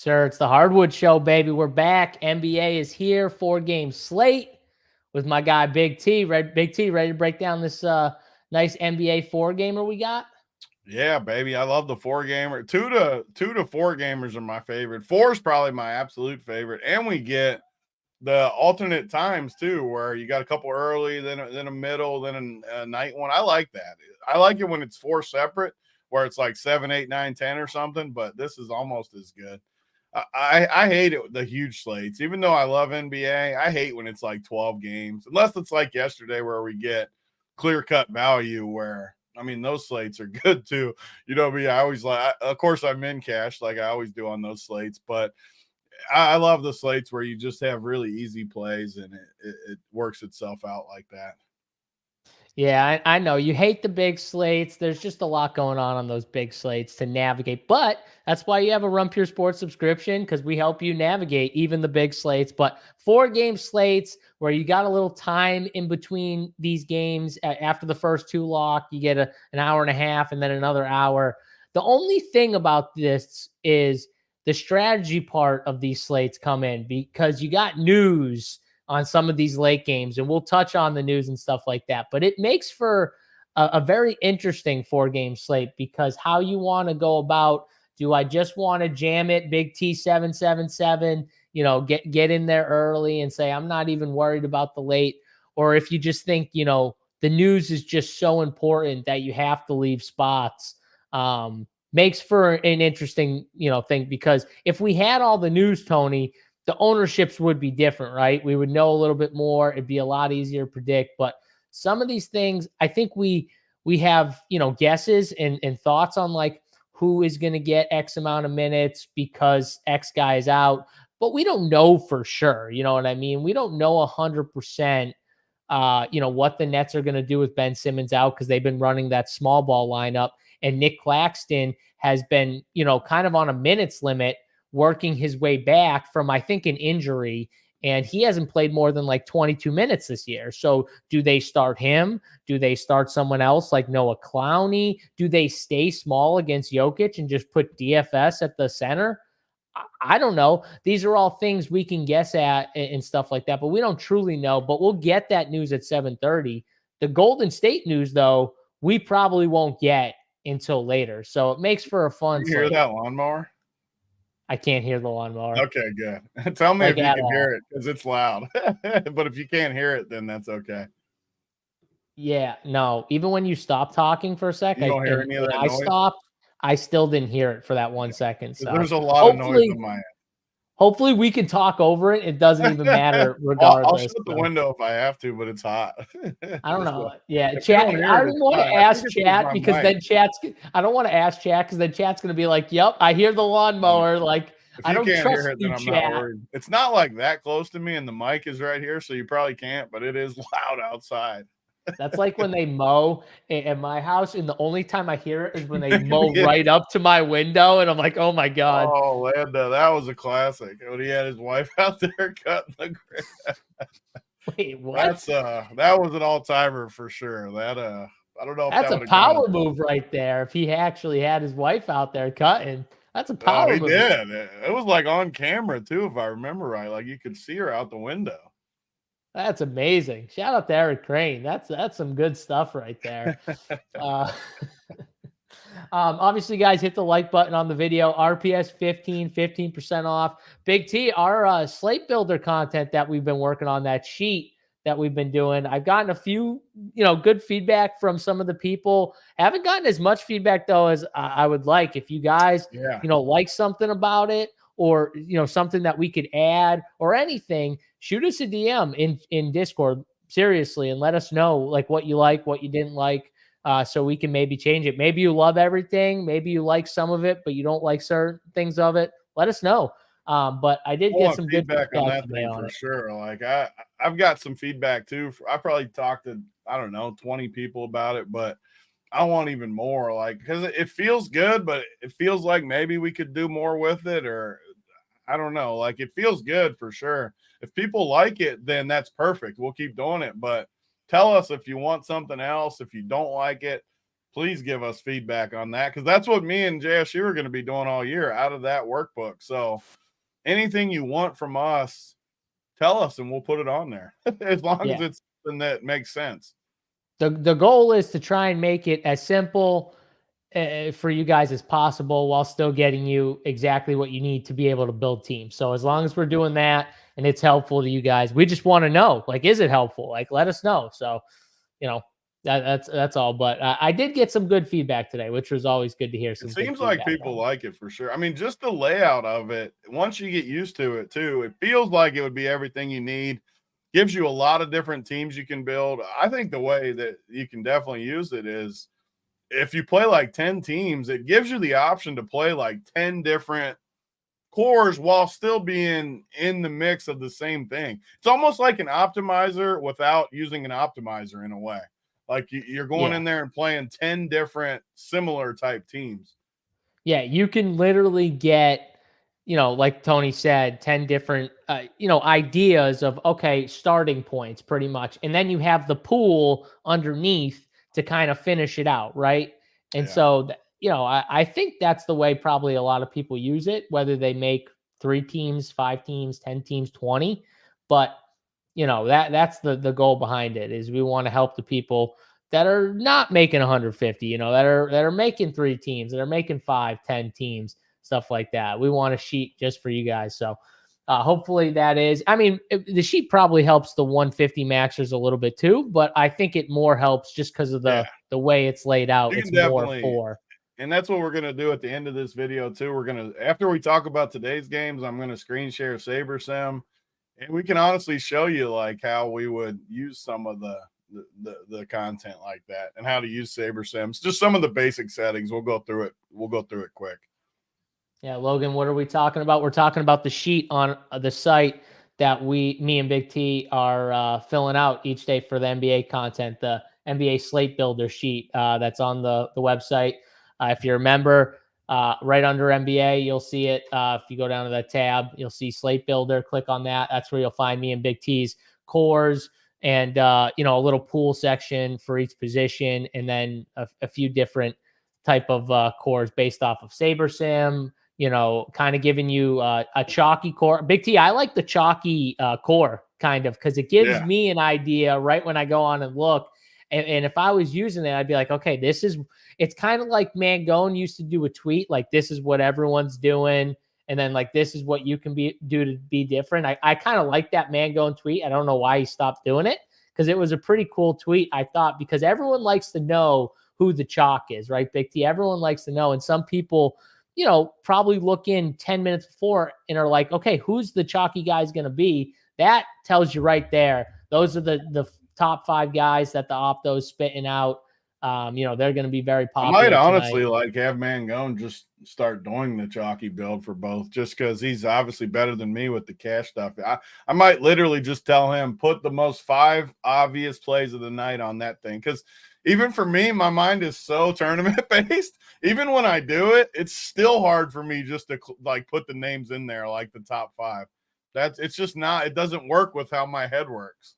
sir. It's the Hardwood Show, baby. We're back. NBA is here. 4-game slate with my guy Big T. Big T, ready to break down this nice NBA 4-gamer we got? Yeah, baby. I love the 4-gamer. Two to 4 gamers are my favorite. 4 is probably my absolute favorite. And we get the alternate times too, where you got a couple early, then a middle, then a night one. I like that. I like it when it's 4 separate, where it's like 7, 8, 9, 10 or something, but this is almost as good. I hate it, the huge slates. Even though I love NBA, I hate when it's like 12 games, unless it's like yesterday where we get clear-cut value where, I mean, those slates are good too. You know me, I always of course I'm in cash like I always do on those slates, but I love the slates where you just have really easy plays and it works itself out like that. Yeah, I know you hate the big slates. There's just a lot going on those big slates to navigate. But that's why you have a Run Pure Sports subscription, because we help you navigate even the big slates. But 4-game slates where you got a little time in between these games after the first 2 lock, you get an hour and a half and then another hour. The only thing about this is the strategy part of these slates come in because you got news on some of these late games, and we'll touch on the news and stuff like that. But it makes for a very interesting 4-game slate because how you want to go about, do I just want to jam it, Big T 777, get in there early and say, I'm not even worried about the late, or if you just think, the news is just so important that you have to leave spots, makes for an interesting, thing, because if we had all the news, Tony, the ownerships would be different, right? We would know a little bit more. It'd be a lot easier to predict. But some of these things, I think we have, guesses and thoughts on like who is going to get X amount of minutes because X guy is out, but we don't know for sure. You know what I mean? We don't know 100%, what the Nets are going to do with Ben Simmons out, because they've been running that small ball lineup. And Nick Claxton has been, kind of on a minutes limit, working his way back from, I think, an injury, and he hasn't played more than like 22 minutes this year. So do they start him? Do they start someone else like Noah Clowney? Do they stay small against Jokic and just put DFS at the center? I don't know. These are all things we can guess at and stuff like that, but we don't truly know. But we'll get that news at 7:30. The Golden State news, though, we probably won't get until later. So it makes for a fun You hear that lawnmower? I can't hear the lawnmower. Okay, good. Tell me if you can hear it, because it's loud. But if you can't hear it, then that's okay. Yeah, no. Even when you stop talking for a sec, you don't hear any of that I noise? stopped. I still didn't hear it for that 1 second. So there's a lot of noise on my end. Hopefully we can talk over it. It doesn't even matter regardless. I'll shut the window if I have to, but it's hot. I don't know. Yeah, chat. I don't want to ask chat because then chat's. I don't want to ask chat because then chat's going to be like, "Yep, I hear the lawnmower." Like, I don't trust you, I'm not worried. It's not like that close to me, and the mic is right here, so you probably can't. But it is loud outside. That's like when they mow at my house, and the only time I hear it is when they mow right up to my window, and I'm like, oh my God. Oh, Landa, that was a classic. When he had his wife out there cutting the grass. Wait, what? That was an all-timer for sure. That I don't know if that's a power move right there. If he actually had his wife out there cutting, that's a power move. He did. It was like on camera too, if I remember right. Like you could see her out the window. That's amazing. Shout out to Eric Crane. That's some good stuff right there. Obviously, guys, hit the like button on the video. RPS 15% off. Big T, our slate builder content that we've been working on, that sheet that we've been doing. I've gotten a few, good feedback from some of the people. I haven't gotten as much feedback though as I would like. If you guys, like something about it, or something that we could add or anything, shoot us a DM in Discord, seriously, and let us know like what you like, what you didn't like, so we can maybe change it. Maybe you love everything, maybe you like some of it, but you don't like certain things of it. Let us know. But I did get some good feedback on that thing for sure. Like I've got some feedback too. I probably talked to 20 people about it, but I want even more, like, because it feels good, but it feels like maybe we could do more with it, or I don't know. Like, it feels good for sure. If people like it, then that's perfect. We'll keep doing it. But tell us if you want something else. If you don't like it, please give us feedback on that, because that's what me and JSU are going to be doing all year out of that workbook. So anything you want from us, tell us and we'll put it on there as long as it's something that makes sense. The goal is to try and make it as simple for you guys as possible while still getting you exactly what you need to be able to build teams. So as long as we're doing that and it's helpful to you guys, we just want to know, like, is it helpful? Like, let us know. So, you know, that's all. But I did get some good feedback today, which was always good to hear. It seems like people like it for sure. I mean, just the layout of it, once you get used to it too, it feels like it would be everything you need. Gives you a lot of different teams you can build. I think the way that you can definitely use it is if you play like 10 teams, it gives you the option to play like 10 different cores while still being in the mix of the same thing. It's almost like an optimizer without using an optimizer in a way. Like you're going in there and playing 10 different similar type teams. Yeah, you can literally get, like Tony said, 10 different, ideas of, okay, starting points pretty much. And then you have the pool underneath to kind of finish it out, right? And so, I think that's the way probably a lot of people use it, whether they make 3 teams, 5 teams, 10 teams, 20. But, that's the goal behind it, is we want to help the people that are not making 150, that are making 3 teams, that are making 5, 10 teams, stuff like that. We want a sheet just for you guys. So hopefully that is, the sheet probably helps the 150 maxers a little bit too, but I think it more helps just because of the way it's laid out. It's more for. And that's what we're going to do at the end of this video too. We're going to, after we talk about today's games, I'm going to screen share SaberSim, and we can honestly show you like how we would use some of the content like that and how to use SaberSim. Just some of the basic settings. We'll go through it quick. Yeah, Logan, what are we talking about? We're talking about the sheet on the site that me and Big T are filling out each day for the NBA content, the NBA Slate Builder sheet that's on the website. If you remember, right under NBA, you'll see it. If you go down to that tab, you'll see Slate Builder. Click on that. That's where you'll find me and Big T's cores and, a little pool section for each position, and then a few different type of cores based off of SaberSim, kind of giving you a chalky core. Big T, I like the chalky core kind of, because it gives me an idea right when I go on and look. And if I was using it, I'd be like, okay, it's kind of like Mangone used to do a tweet, like, this is what everyone's doing. And then like, this is what you can do to be different. I kind of like that Mangone tweet. I don't know why he stopped doing it, because it was a pretty cool tweet, I thought, because everyone likes to know who the chalk is, right, Big T? Everyone likes to know. And some people, probably look in 10 minutes before and are like, okay, who's the chalky guys going to be? That tells you right there. Those are the top 5 guys that the Opto's spitting out. They're going to be very popular. I might honestly like have Mangone just start doing the chalky build for both, just because he's obviously better than me with the cash stuff. I might literally just tell him, put the most 5 obvious plays of the night on that thing, because even for me, my mind is so tournament based. Even when I do it, it's still hard for me just to like put the names in there, like the top 5. It's just not, it doesn't work with how my head works.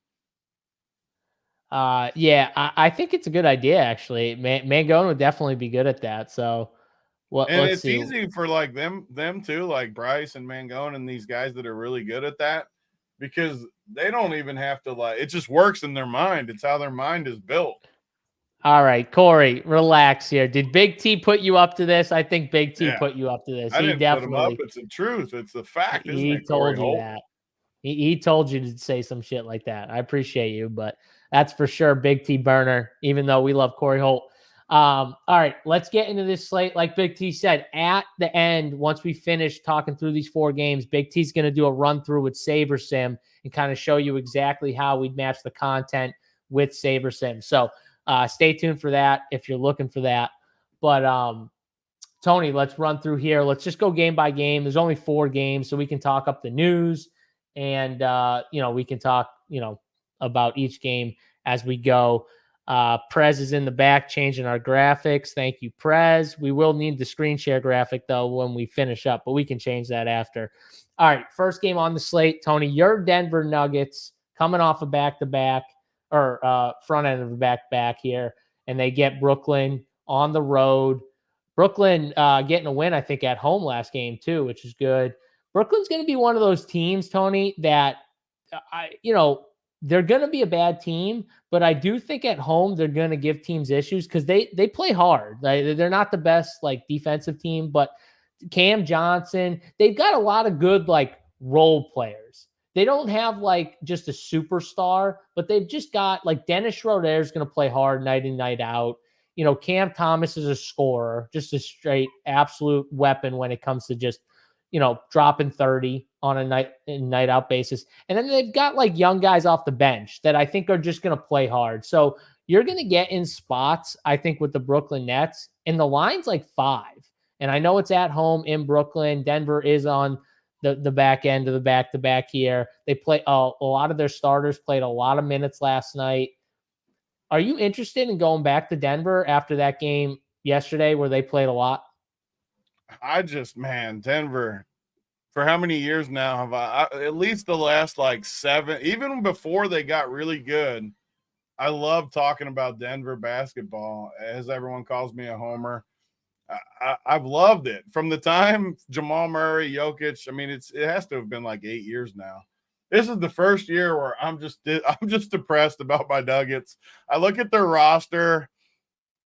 I think it's a good idea, actually. Mangone would definitely be good at that. So let's see. Easy for like them too, like Bryce and Mangone and these guys that are really good at that, because they don't even have to, like, it just works in their mind. It's how their mind is built. All right, Corey, relax here. Did Big T put you up to this? I think Big T put you up to this. I didn't put him up. It's the truth. It's the fact, isn't it, Corey? He told you that. He told you to say some shit like that. I appreciate you, but that's for sure Big T burner, even though we love Corey Holt. All right, let's get into this slate. Like Big T said, at the end, once we finish talking through these 4 games, Big T's going to do a run through with SaberSim and kind of show you exactly how we'd match the content with SaberSim. So stay tuned for that if you're looking for that. But Tony, let's run through here. Let's just go game by game. There's only 4 games, so we can talk up the news, and we can talk about each game as we go. Prez is in the back changing our graphics. Thank you, Prez. We will need the screen share graphic though when we finish up, but we can change that after. All right, first game on the slate, Tony. Your Denver Nuggets coming off a back-to-back, or front end of a back-to-back here, and they get Brooklyn on the road. Brooklyn getting a win, I think, at home last game too, which is good. Brooklyn's going to be one of those teams, Tony, that they're going to be a bad team, but I do think at home they're going to give teams issues because they play hard. They're not the best like defensive team, but Cam Johnson, they've got a lot of good like role players. They don't have like just a superstar, but they've just got like Dennis Schroeder is going to play hard night in, night out. Cam Thomas is a scorer, just a straight absolute weapon when it comes to just, dropping 30 on a night in, night out basis. And then they've got like young guys off the bench that I think are just going to play hard. So you're going to get in spots, I think, with the Brooklyn Nets, and the line's like 5. And I know it's at home in Brooklyn. Denver is on the back end of the back-to-back here. They play a lot of their starters played a lot of minutes last night. Are you interested in going back to Denver after that game yesterday where they played a lot? Denver, for how many years now have I at least the last like 7, even before they got really good, I love talking about Denver basketball, as everyone calls me a homer. I've loved it from the time Jamal Murray, Jokic. I mean, it has to have been like 8 years now. This is the first year where I'm just depressed about my Nuggets. I look at their roster.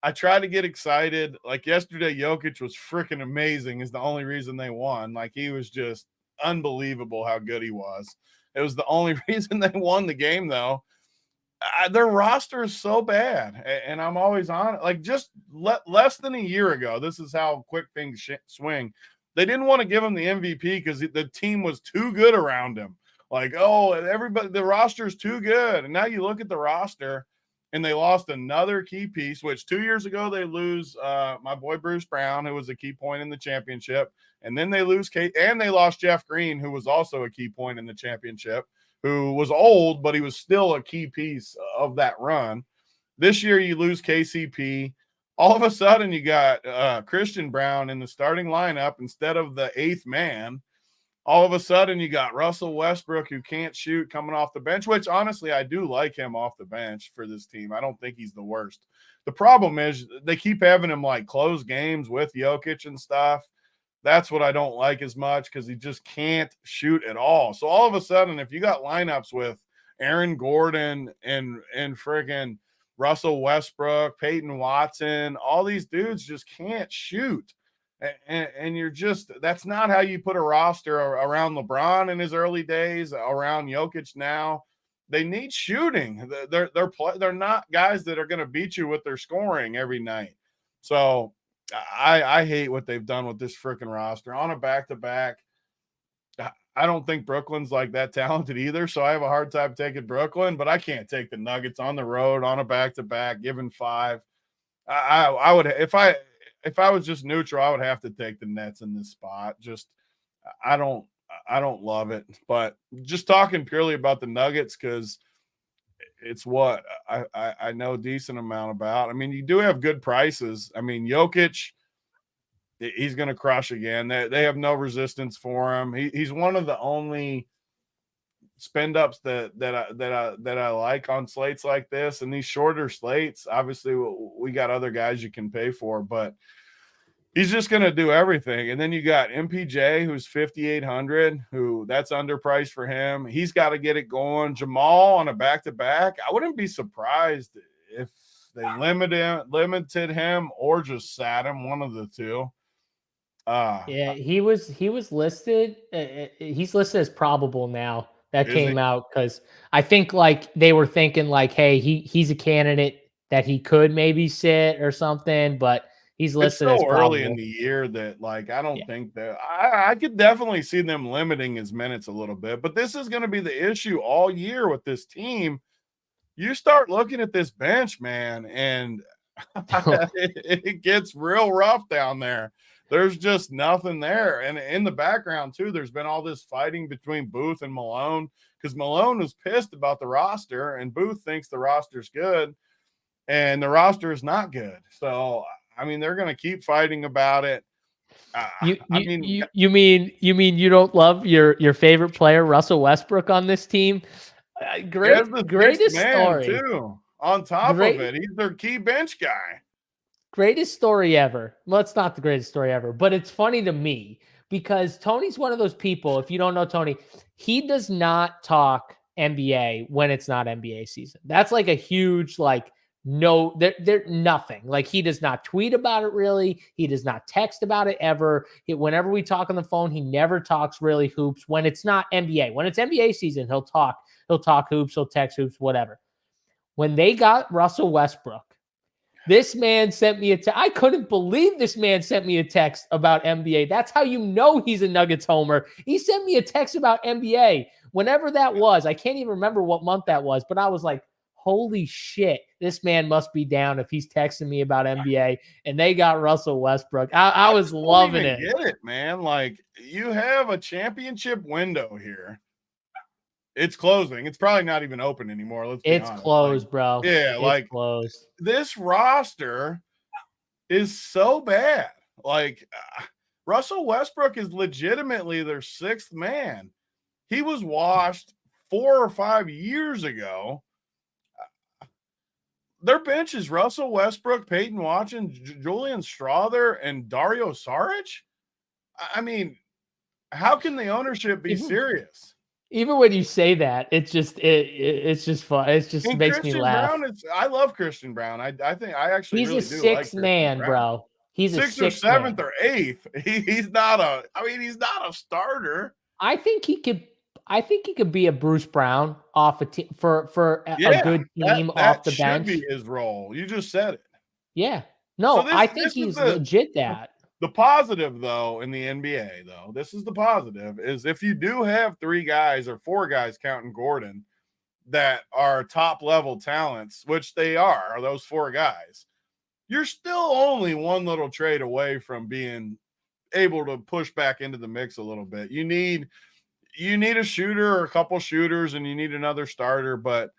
I try to get excited. Like yesterday, Jokic was freaking amazing. Is the only reason they won. Like he was just unbelievable how good he was. It was the only reason they won the game, though. Their roster is so bad, and I'm always on it. Like just less than a year ago, this is how quick things swing. They didn't want to give him the MVP because the team was too good around him. Like, oh, everybody, the roster is too good. And now you look at the roster, and they lost another key piece, which 2 years ago they lose my boy Bruce Brown, who was a key point in the championship. And then they lose and they lost Jeff Green, who was also a key point in the championship, who was old, but he was still a key piece of that run. This year you lose KCP. All of a sudden you got Christian Brown in the starting lineup instead of the 8th man. All of a sudden you got Russell Westbrook, who can't shoot, coming off the bench, which honestly I do like him off the bench for this team. I don't think he's the worst. The problem is they keep having him like close games with Jokic and stuff. That's what I don't like as much because he just can't shoot at all. So all of a sudden, if you got lineups with Aaron Gordon and friggin' Russell Westbrook, Peyton Watson, all these dudes just can't shoot. And you're just – that's not how you put a roster around LeBron in his early days, around Jokic now. They need shooting. They're not guys that are going to beat you with their scoring every night. So – I hate what they've done with this freaking roster on a back-to-back. I don't think Brooklyn's like that talented either, so I have a hard time taking Brooklyn, but I can't take the Nuggets on the road on a back-to-back, given 5. I would if I was just neutral, I would have to take the Nets in this spot. Just I don't love it, but just talking purely about the Nuggets because it's what I know a decent amount about. I mean, you do have good prices. I mean, Jokic, he's going to crush again. They have no resistance for him. He's one of the only spend ups that I like on slates like this. And these shorter slates, obviously, we got other guys you can pay for, but he's just going to do everything. And then you got MPJ, who's 5,800, who that's underpriced for him. He's got to get it going. Jamal on a back-to-back. I wouldn't be surprised if they limited him or just sat him, one of the two. Yeah, he was listed. He's listed as probable now. That came out because I think like they were thinking like, hey, he's a candidate that he could maybe sit or something, but he's listed as probable. Early in the year that like I don't think that I could definitely see them limiting his minutes a little bit, but this is going to be the issue all year with this team. You start looking at this bench, man, and it gets real rough down there. There's just nothing there. And in the background, too, there's been all this fighting between Booth and Malone because Malone was pissed about the roster and Booth thinks the roster's good and the roster is not good. So, I mean, they're going to keep fighting about it. You mean you don't love your favorite player, Russell Westbrook, on this team? Greatest story too. On top of it, he's their key bench guy. Greatest story ever. Well, it's not the greatest story ever, but it's funny to me because Tony's one of those people. If you don't know Tony, he does not talk NBA when it's not NBA season. That's like a huge, like, no, they're nothing. Like, he does not tweet about it really. He does not text about it ever. Whenever we talk on the phone, he never talks really hoops when it's not NBA. When it's NBA season, he'll talk hoops, he'll text hoops, whatever. When they got Russell Westbrook, this man sent me I couldn't believe this man sent me a text about NBA. That's how you know he's a Nuggets homer. He sent me a text about NBA. Whenever that was, I can't even remember what month that was, but I was like, holy shit, this man must be down if he's texting me about NBA. And they got Russell Westbrook. I was loving it. Get it, man. Like, you have a championship window here. It's closing. It's probably not even open anymore. Let's be honest. It's closed, bro. Yeah, it's closed. This roster is so bad. Like, Russell Westbrook is legitimately their sixth man. He was washed 4 or 5 years ago. Their bench is Russell Westbrook, Peyton Watson, Julian Strawther, and Dario Saric. I mean, how can the ownership be serious? Even when you say that, it's just fun. It just makes Christian me laugh. Brown, I love Christian Brown. I think I actually he's really a sixth man, bro. He's sixth a or seventh or eighth. He's not a starter. I think he could be a Bruce Brown off a team for a good team off the bench. That should be his role. You just said it. Yeah. No, I think he's legit that. The positive, though, in the NBA, though, this is the positive, is if you do have 3 guys or 4 guys, counting Gordon, that are top-level talents, which they are those 4 guys, you're still only one little trade away from being able to push back into the mix a little bit. You need a shooter or a couple shooters, and you need another starter, but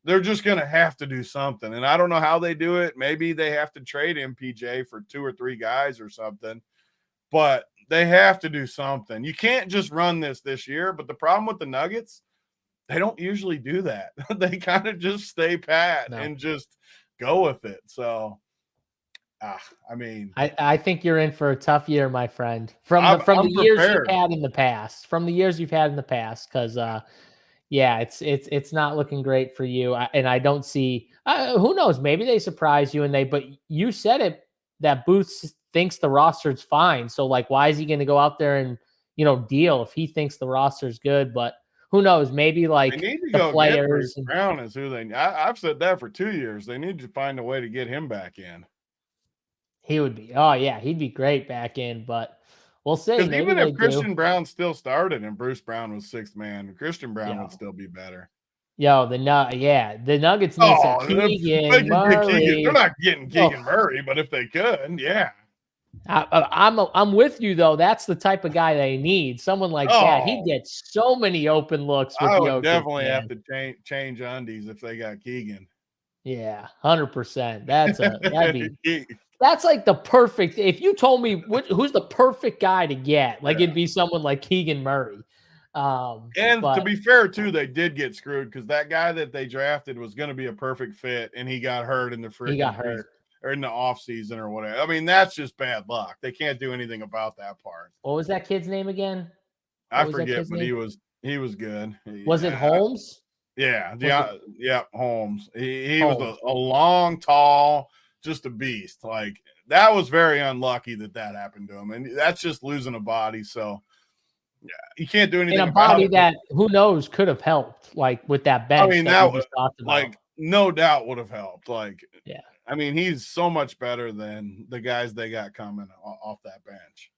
they're just going to have to do something. And I don't know how they do it. Maybe they have to trade MPJ for 2 or 3 guys or something, but they have to do something. You can't just run this year. But the problem with the Nuggets, they don't usually do that. They kind of just stay pat and just go with it. So, I mean, I think you're in for a tough year, my friend, from the years you've had in the past, because yeah, it's not looking great for you. And I don't see, who knows, maybe they surprise you but you said it, that Booth thinks the roster's fine. So, like, why is he going to go out there and, deal if he thinks the roster's good? But who knows, maybe like they need to the go players. Get Brown is who I've said that for 2 years. They need to find a way to get him back in. He would be, he'd be great back in, but we'll see. Because even if Christian Brown still started and Bruce Brown was sixth man, Christian Brown would still be better. The Nuggets need some Keegan Murray. They're not getting Keegan Murray, but if they could, yeah. I'm with you though. That's the type of guy they need. Someone like that. He gets so many open looks. With I would definitely have to change undies if they got Keegan. Yeah, 100%. That's like the perfect. If you told me who's the perfect guy to get, like it'd be someone like Keegan Murray. To be fair, too, they did get screwed because that guy that they drafted was going to be a perfect fit, and he got hurt in the or in the off season or whatever. I mean, that's just bad luck. They can't do anything about that part. What was that kid's name again? I forget, but he was good. Was it Holmes? Yeah, Holmes. He was a long, tall, just a beast. Like, that was very unlucky that happened to him, and that's just losing a body. So, yeah, you can't do anything. In a body that who knows could have helped, like with that bench. I mean, that was like no doubt would have helped. Like, yeah, I mean, he's so much better than the guys they got coming off that bench.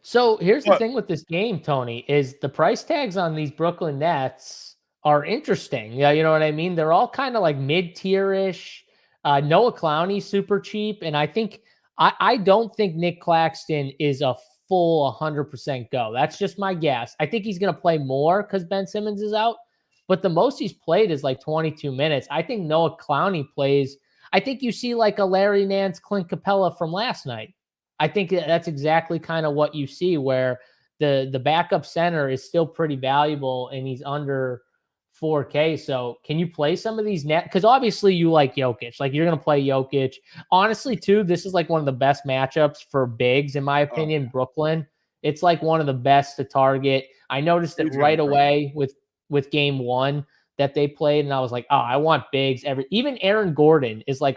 So here's the thing with this game, Tony, is the price tags on these Brooklyn Nets are interesting. Yeah, you know what I mean? They're all kind of like mid-tier-ish. Noah Clowney, super cheap. And I think I don't think Nick Claxton is a full 100% go. That's just my guess. I think he's going to play more because Ben Simmons is out. But the most he's played is like 22 minutes. I think Noah Clowney plays. I think you see like a Larry Nance, Clint Capella from last night. I think that's exactly kind of what you see, where the backup center is still pretty valuable and he's under 4K. So can you play some of these net? Because obviously you like Jokic. Like you're going to play Jokic. Honestly, too, this is like one of the best matchups for bigs, in my opinion. Brooklyn. It's like one of the best to target. I noticed it right away with game one that they played, and I was like, oh, I want bigs. Even Aaron Gordon is like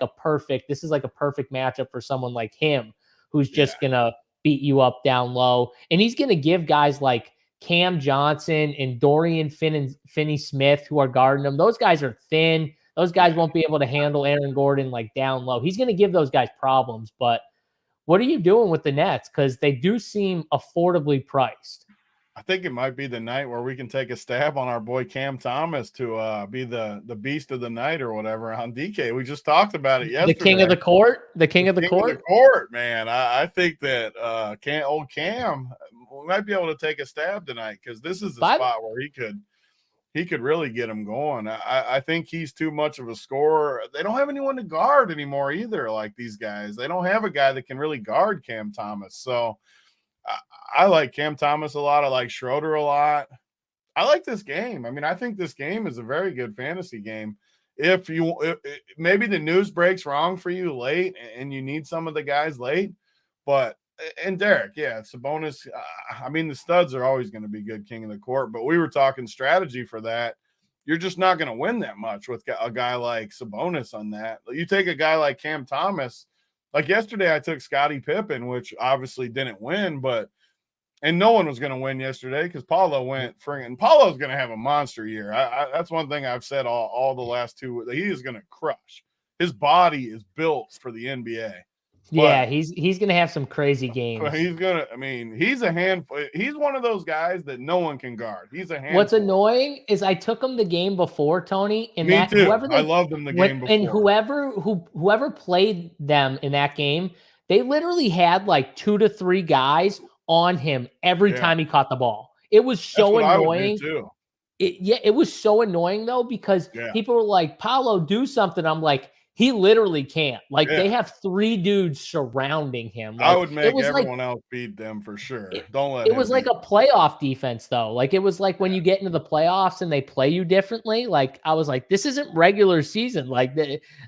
this is like a perfect matchup for someone like him who's just gonna beat you up down low. And he's gonna give guys like Cam Johnson and Dorian Finney-Smith, who are guarding him. Those guys are thin. Those guys won't be able to handle Aaron Gordon like down low. He's going to give those guys problems. But what are you doing with the Nets? Because they do seem affordably priced. I think it might be the night where we can take a stab on our boy Cam Thomas to be the beast of the night or whatever on DK. We just talked about it yesterday. The king of the court? The king of the court, man. I think that old Cam, we might be able to take a stab tonight because this is the spot where he could really get him going. I think he's too much of a scorer. They don't have anyone to guard anymore either, like these guys. They don't have a guy that can really guard Cam Thomas. So I like Cam Thomas a lot. I like Schroeder a lot. I like this game. I mean, I think this game is a very good fantasy game. If maybe the news breaks wrong for you late and you need some of the guys late, and Derek, Sabonis. I mean, the studs are always going to be good king of the court, but we were talking strategy for that. You're just not going to win that much with a guy like Sabonis on that. You take a guy like Cam Thomas. Like yesterday, I took Scottie Pippen, which obviously didn't win, and no one was going to win yesterday because Paulo went friggin'. Paulo's going to have a monster year. That's one thing I've said all the last 2. He is going to crush. His body is built for the NBA. Yeah, he's going to have some crazy games. He's a handful. He's one of those guys that no one can guard. He's a handful. What's annoying is I took him the game before, Tony, and Me too. I loved him the game before. And whoever played them in that game, they literally had like 2 to 3 guys on him every time he caught the ball. It was so annoying. I would do too. It was so annoying though, because people were like, Paolo, do something. I'm like, he literally can't. Like they have 3 dudes surrounding him. Like, I would make everyone else beat them for sure. Don't let it was like a playoff defense though. Like it was like when you get into the playoffs and they play you differently. Like I was like, this isn't regular season. Like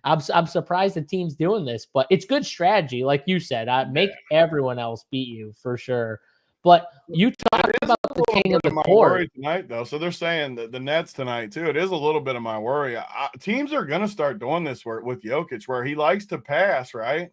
I'm surprised the team's doing this, but it's good strategy. Like you said, make everyone else beat you for sure. But you talked about the king of the court tonight, though. So they're saying that the Nets tonight too. It is a little bit of my worry. Teams are going to start doing this with Jokic, where he likes to pass, right?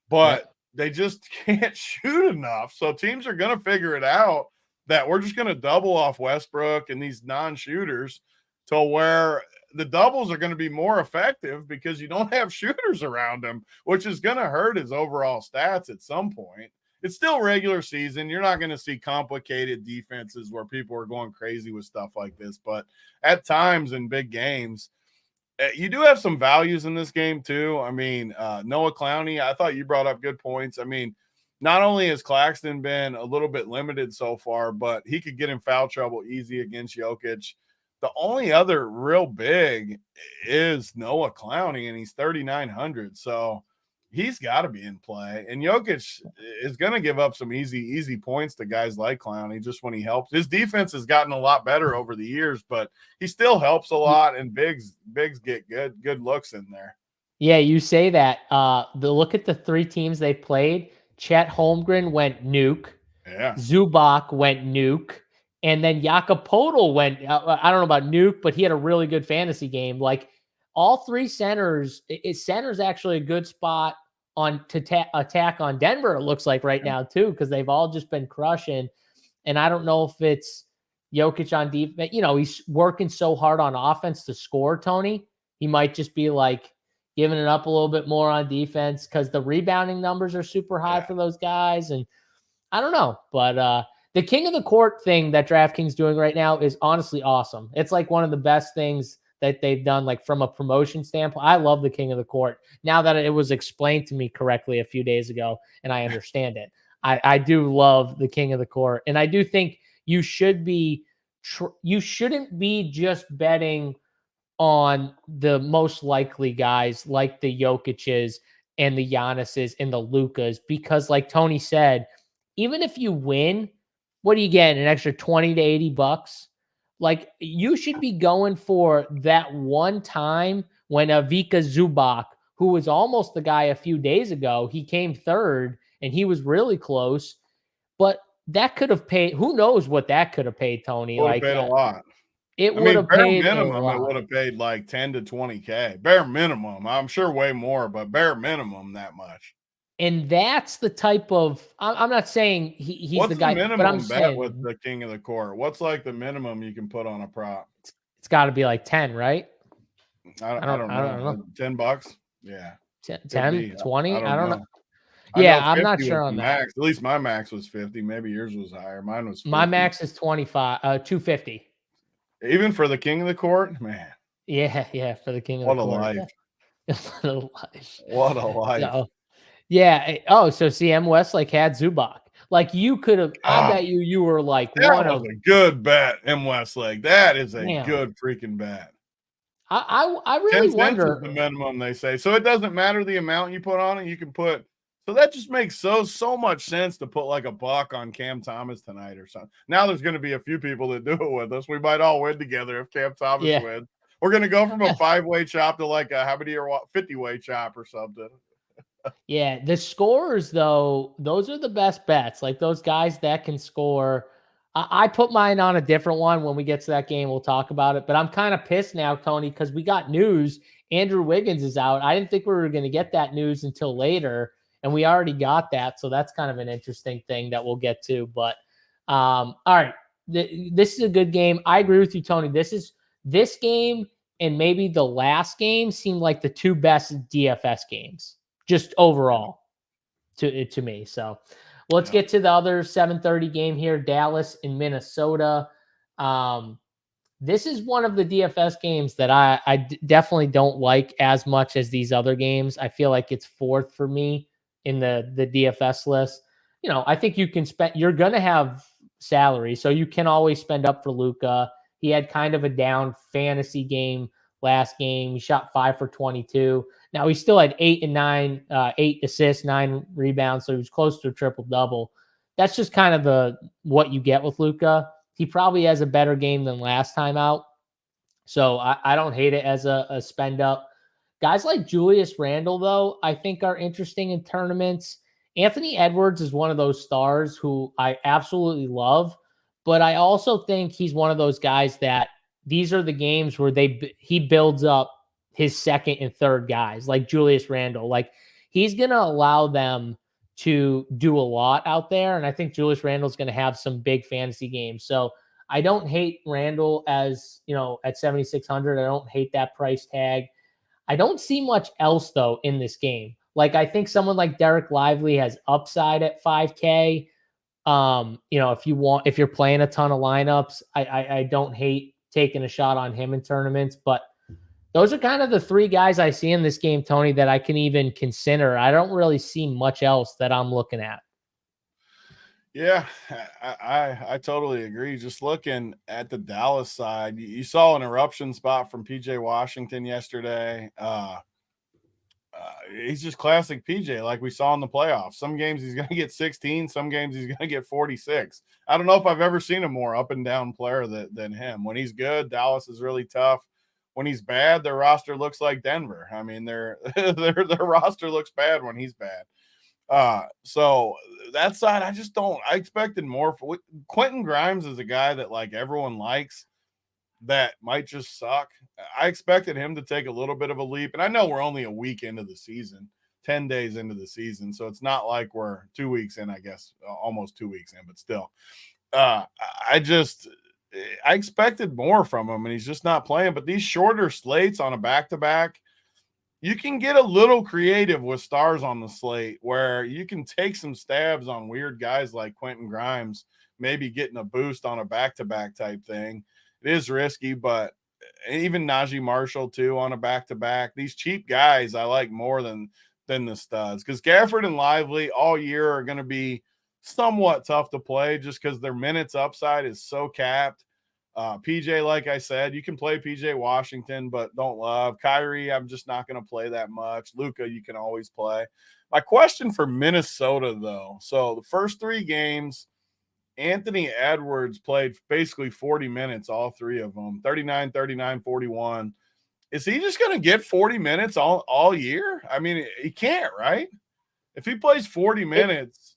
But they just can't shoot enough. So teams are going to figure it out that we're just going to double off Westbrook and these non-shooters to where the doubles are going to be more effective because you don't have shooters around him, which is going to hurt his overall stats at some point. It's still regular season. You're not going to see complicated defenses where people are going crazy with stuff like this. But at times in big games, you do have some values in this game too. I mean, Noah Clowney, I thought you brought up good points. I mean, not only has Claxton been a little bit limited so far, but he could get in foul trouble easy against Jokic. The only other real big is Noah Clowney, and he's 3,900. So he's got to be in play. And Jokic is going to give up some easy points to guys like Clowney just when he helps. His defense has gotten a lot better over the years, but he still helps a lot, and bigs get good looks in there. Yeah, you say that. Look at the 3 teams they played. Chet Holmgren went nuke. Yeah. Zubac went nuke. And then Jakob Poeltl went, I don't know about nuke, but he had a really good fantasy game. Like, all 3 centers, center's actually a good spot to attack on Denver, it looks like right now too, because they've all just been crushing. And I don't know if it's Jokic on defense. You know, he's working so hard on offense to score, Tony. He might just be like giving it up a little bit more on defense because the rebounding numbers are super high for those guys. And I don't know, but the king of the court thing that DraftKings doing right now is honestly awesome. It's like one of the best things that they've done, like from a promotion standpoint. I love the king of the court now that it was explained to me correctly a few days ago and I understand it. I do love the king of the court. And I do think you shouldn't be just betting on the most likely guys like the Jokic's and the Giannis's and the Lukas, because like Tony said, even if you win, what do you get? An extra 20 to $80? Like, you should be going for that one time when Vika Zubac, who was almost the guy a few days ago, he came third and he was really close, but that could have paid. Who knows what that could have paid, Tony? Would have Like, paid a lot. it I would mean, have bare paid a minimum, it lot. would have paid like 10 to 20K. Bare minimum. I'm sure way more, but bare minimum that much. And that's the type of, I'm not saying he's the What's the guy, but I'm minimum bet with saying the king of the court? What's like the minimum you can put on a prop? it's got to be like 10, right? I don't I don't know. know. $10? Yeah, could 10, be. I 20? I don't don't know. know. I Yeah, know I'm 50 not was sure the on that. max. At least my max was 50. Maybe yours was higher. Mine was My 50. max is 25, 250. Even for the king of the court, man. Yeah, for the king of the What a court. life. What a life. What a life. So, yeah. Oh, so CM Westlake had Zubac. Like, you could have, I Oh, bet you were like that one was of, a good bet, M. Westlake. That is a damn. good freaking bet. I 10 really cents is wonder. the minimum, they say. So it doesn't matter the amount you put on it. You can put so that just makes so much sense to put like a buck on Cam Thomas tonight or something. Now there's going to be a few people that do it with us. We might all win together if Cam Thomas Yeah. wins. We're going to go from a 5-way chop to like a 50-way chop or something. Yeah, the scorers though, those are the best bets. Like, those guys that can score. I put mine on a different one. When we get to that game, we'll talk about it. But I'm kind of pissed now, Tony, because we got news. Andrew Wiggins is out. I didn't think we were going to get that news until later, and we already got that. So that's kind of an interesting thing that we'll get to. But all right, this is a good game. I agree with you, Tony. This game and maybe the last game seemed like the two best DFS games just overall to me. So let's get to the other 7:30 game here, Dallas in Minnesota. This is one of the DFS games that I definitely don't like as much as these other games. I feel like it's fourth for me in the DFS list. You know, I think you can spend, you're going to have salary, so you can always spend up for Luka. He had kind of a down fantasy game last game. He shot 5 for 22. Now he still had 8 and 9, 8 assists, 9 rebounds, so he was close to a triple double. That's just kind of the what you get with Luka. He probably has a better game than last time out, so I don't hate it as a spend up. Guys like Julius Randle, though, I think are interesting in tournaments. Anthony Edwards is one of those stars who I absolutely love, but I also think he's one of those guys that these are the games where he builds up his second and third guys, like Julius Randle. Like, he's going to allow them to do a lot out there, and I think Julius Randle's going to have some big fantasy games. So I don't hate Randle as, you know, at 7,600. I don't hate that price tag. I don't see much else though in this game. Like, I think someone like Derek Lively has upside at 5K. You know, if you're playing a ton of lineups, I don't hate taking a shot on him in tournaments, but those are kind of the three guys I see in this game, Tony, that I can even consider. I don't really see much else that I'm looking at. Yeah, I totally agree. Just looking at the Dallas side, you saw an eruption spot from PJ Washington yesterday. He's just classic PJ, like we saw in the playoffs. Some games he's going to get 16, some games he's going to get 46. I don't know if I've ever seen a more up and down player than him. When he's good, Dallas is really tough. When he's bad, their roster looks like Denver. I mean, their roster looks bad when he's bad. So that side, I expected more. Quentin Grimes is a guy that like everyone likes that might just suck. I expected him to take a little bit of a leap. And I know we're only a week into the season, 10 days into the season. So it's not like we're 2 weeks in, I guess, almost 2 weeks in, but still. I expected more from him, and he's just not playing. But these shorter slates on a back-to-back, you can get a little creative with stars on the slate where you can take some stabs on weird guys like Quentin Grimes, maybe getting a boost on a back-to-back type thing. It is risky, but even Najee Marshall too on a back-to-back. These cheap guys I like more than the studs, because Gafford and Lively all year are going to be somewhat tough to play just because their minutes upside is so capped. PJ, like I said, you can play PJ Washington, but don't love. Kyrie, I'm just not going to play that much. Luka, you can always play. My question for Minnesota, though, so the first 3 games Anthony Edwards played basically 40 minutes, all three of them, 39, 39, 41. Is he just going to get 40 minutes all year? I mean, he can't, right? If he plays 40 minutes.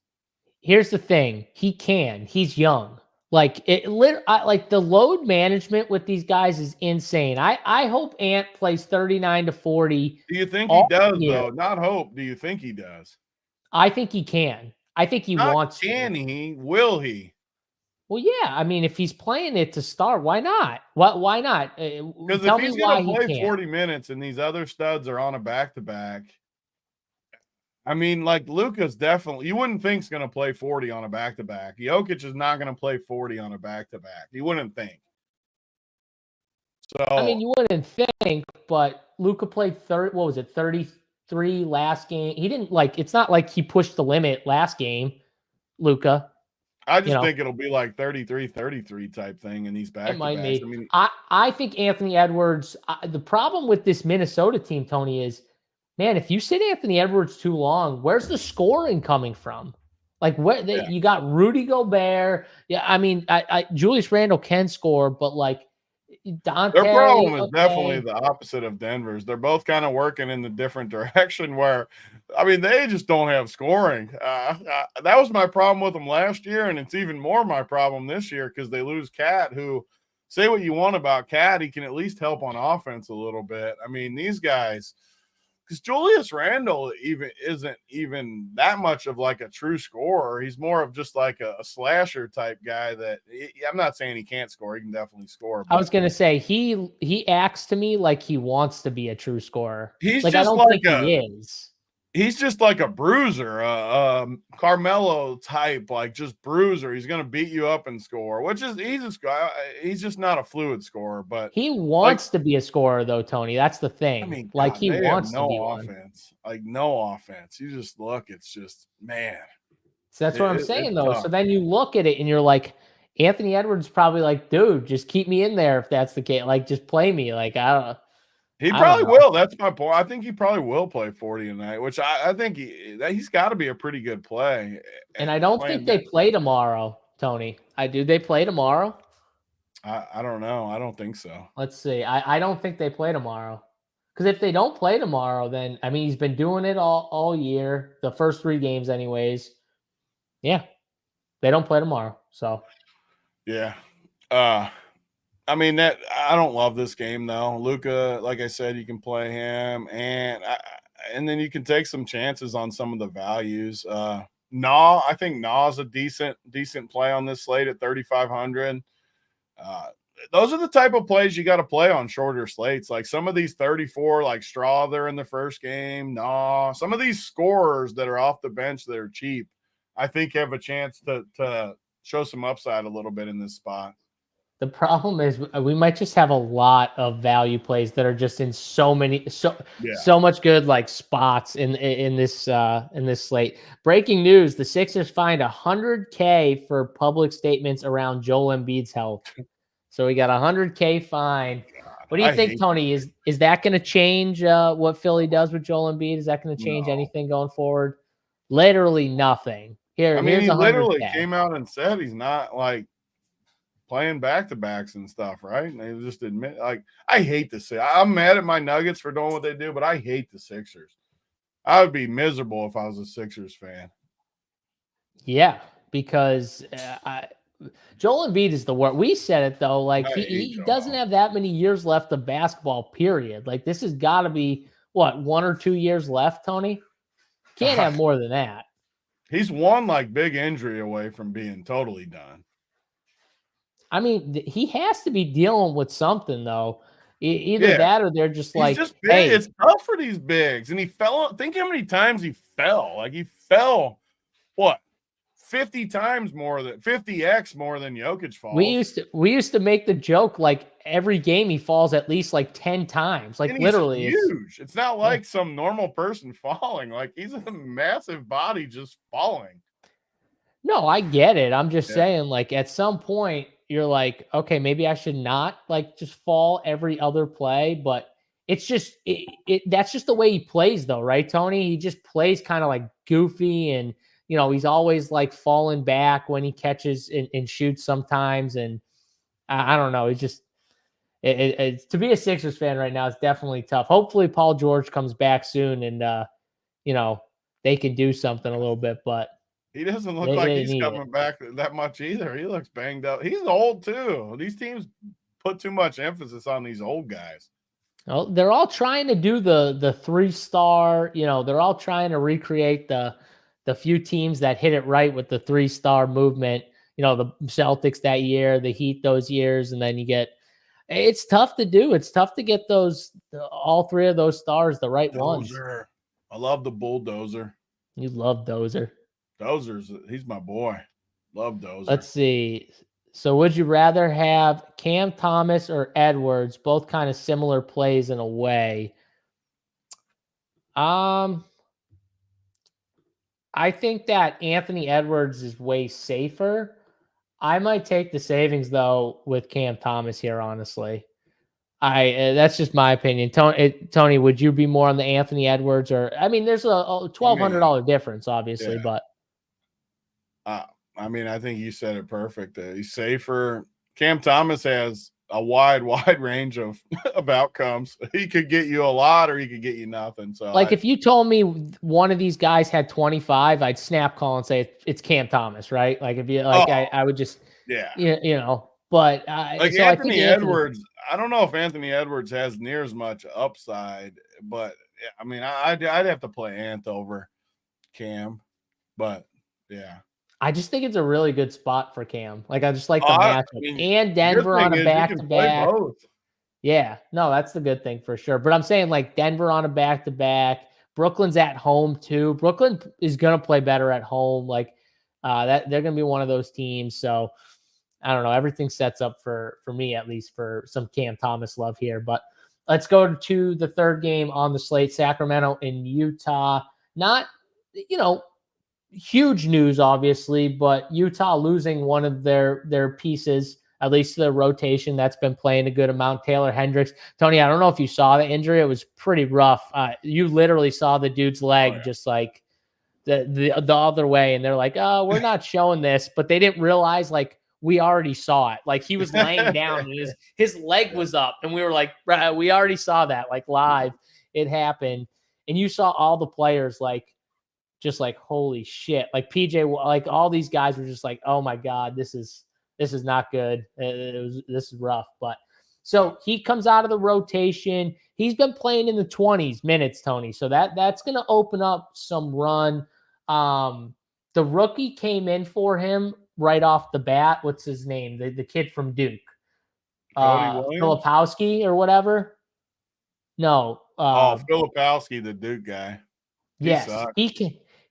Here's the thing. He can. He's young. Like like the load management with these guys is insane. I hope Ant plays 39 to 40. Do you think he does though? Not hope. Do you think he does? I think he can. I think he wants to. Can he? Will he? Well, yeah. I mean, if he's playing it to start, why not? Why not? Because tell if me he's why going to play he 40 minutes and these other studs are on a back-to-back, I mean, like Luka's definitely, you wouldn't think is going to play 40 on a back-to-back. Jokic is not going to play 40 on a back-to-back. You wouldn't think. So I mean, you wouldn't think, but Luka played 33 last game. He didn't it's not like he pushed the limit last game, Luka. I just think it'll be like 33-33 type thing in these back-to-backs. It might be. I mean, I think Anthony Edwards, the problem with this Minnesota team, Tony, is, man, if you sit Anthony Edwards too long, where's the scoring coming from? Like you got Rudy Gobert. Yeah, I mean, Julius Randle can score, but like Dante. Their problem is definitely the opposite of Denver's. They're both kind of working in the different direction where, I mean, they just don't have scoring. That was my problem with them last year, and it's even more my problem this year because they lose Cat, who, say what you want about Cat, he can at least help on offense a little bit. I mean, these guys, because Julius Randle isn't even that much of like a true scorer. He's more of just like a slasher type guy that I'm not saying he can't score. He can definitely score. I was going to say he acts to me like he wants to be a true scorer. He's like, just I don't think he is. He's just like a bruiser, Carmelo type, like just bruiser. He's going to beat you up and score, which is he's just not a fluid scorer, but he wants to be a scorer though, Tony. That's the thing. I mean, like he wants no to be offense, like no offense. You just look, it's just, man. So that's what I'm saying though. Tough. So then you look at it and you're like, Anthony Edwards probably like, dude, just keep me in there if that's the case. Like, just play me. Like, I don't know. He probably will. That's my point. I think he probably will play 40 tonight, which I think he's got to be a pretty good play. And I don't think they play tomorrow, Tony. Do they play tomorrow? I don't know. I don't think so. Let's see. I don't think they play tomorrow. Because if they don't play tomorrow, then, I mean, he's been doing it all year, the first 3 games anyways. Yeah. They don't play tomorrow, so. Yeah. I mean, I don't love this game though. Luka, like I said, you can play him, and then you can take some chances on some of the values. I think Na's a decent play on this slate at 3,500. Those are the type of plays you got to play on shorter slates. Like some of these 34, like Strawther in the first game. Some of these scorers that are off the bench that are cheap, I think have a chance to show some upside a little bit in this spot. The problem is we might just have a lot of value plays that are just in so much good like spots in this slate. Breaking news: the Sixers fined $100K for public statements around Joel Embiid's health. So we got $100K fine. What do you think, Tony? Is that going to change what Philly does with Joel Embiid? Is that going to change anything going forward? Literally nothing. I mean, he literally came out and said he's not like playing back-to-backs and stuff, right? And they just admit, like, I hate the Sixers. I'm mad at my Nuggets for doing what they do, but I hate the Sixers. I would be miserable if I was a Sixers fan. Yeah, because Joel Embiid is the worst. We said it, though. Like, he doesn't have that many years left of basketball, period. Like, this has got to be, 1 or 2 years left, Tony? Can't have more than that. He's one, like, big injury away from being totally done. I mean, he has to be dealing with something, though. Either that or they're just like, hey. It's tough for these bigs. And he fell. Think how many times he fell. Like, he fell, 50x more than Jokic falls. We used to make the joke, like, every game he falls at least like 10 times. Like, literally. It's huge. It's not like some normal person falling. Like, he's a massive body just falling. No, I get it. I'm just saying, like, at some point, you're like, okay, maybe I should not like just fall every other play, but it's just that's just the way he plays though, right, Tony? He just plays kind of like goofy and he's always like falling back when he catches and shoots sometimes. And I don't know. He's just, it's to be a Sixers fan right now, it's definitely tough. Hopefully Paul George comes back soon and, they can do something a little bit, but he doesn't look they, like they he's need coming it. back that much either. He looks banged up. He's old too. These teams put too much emphasis on these old guys. Well, they're all trying to do the 3-star, they're all trying to recreate the few teams that hit it right with the 3-star movement. The Celtics that year, the Heat those years, and then it's tough to do. It's tough to get all 3 of those stars, the right ones. Dozer. I love the bulldozer. You love Dozer. He's my boy. Love Dozer. Let's see. So would you rather have Cam Thomas or Edwards, both kind of similar plays in a way? I think that Anthony Edwards is way safer. I might take the savings though with Cam Thomas here, honestly. That's just my opinion. Tony, would you be more on the Anthony Edwards there's a $1,200 difference, obviously, yeah. but I think you said it perfect. He's safer. Cam Thomas has a wide range of outcomes. He could get you a lot or he could get you nothing. So if you told me one of these guys had 25, I'd snap call and say it's Cam Thomas, right? Like if you I would just but like so Anthony Edwards, I don't know if Anthony Edwards has near as much upside, but I'd have to play Ant over Cam, but yeah. I just think it's a really good spot for Cam. Like I just like the matchup and Denver on a back-to-back. Yeah, no, that's the good thing for sure. But I'm saying like Denver on a back-to-back. Brooklyn's at home too. Brooklyn is going to play better at home. Like that they're going to be one of those teams. So I don't know. Everything sets up for me, at least, for some Cam Thomas love here. But let's go to the third game on the slate, Sacramento and Utah. Not, huge news, obviously, but Utah losing one of their pieces, at least to the rotation that's been playing a good amount, Taylor Hendricks. Tony, I don't know if you saw the injury. It was pretty rough. You literally saw the dude's leg just like the other way, and they're like, oh, we're not showing this, but they didn't realize like we already saw it. Like he was laying down and his leg was up, and we were like, we already saw that like live. It happened, and you saw all the players just like, holy shit. Like PJ, like all these guys were just like, oh my God, this is not good. This is rough. But so he comes out of the rotation. He's been playing in the 20s minutes, Tony. So that's going to open up some run. The rookie came in for him right off the bat. What's his name? The kid from Duke. Filipowski or whatever. No. Filipowski, the Duke guy.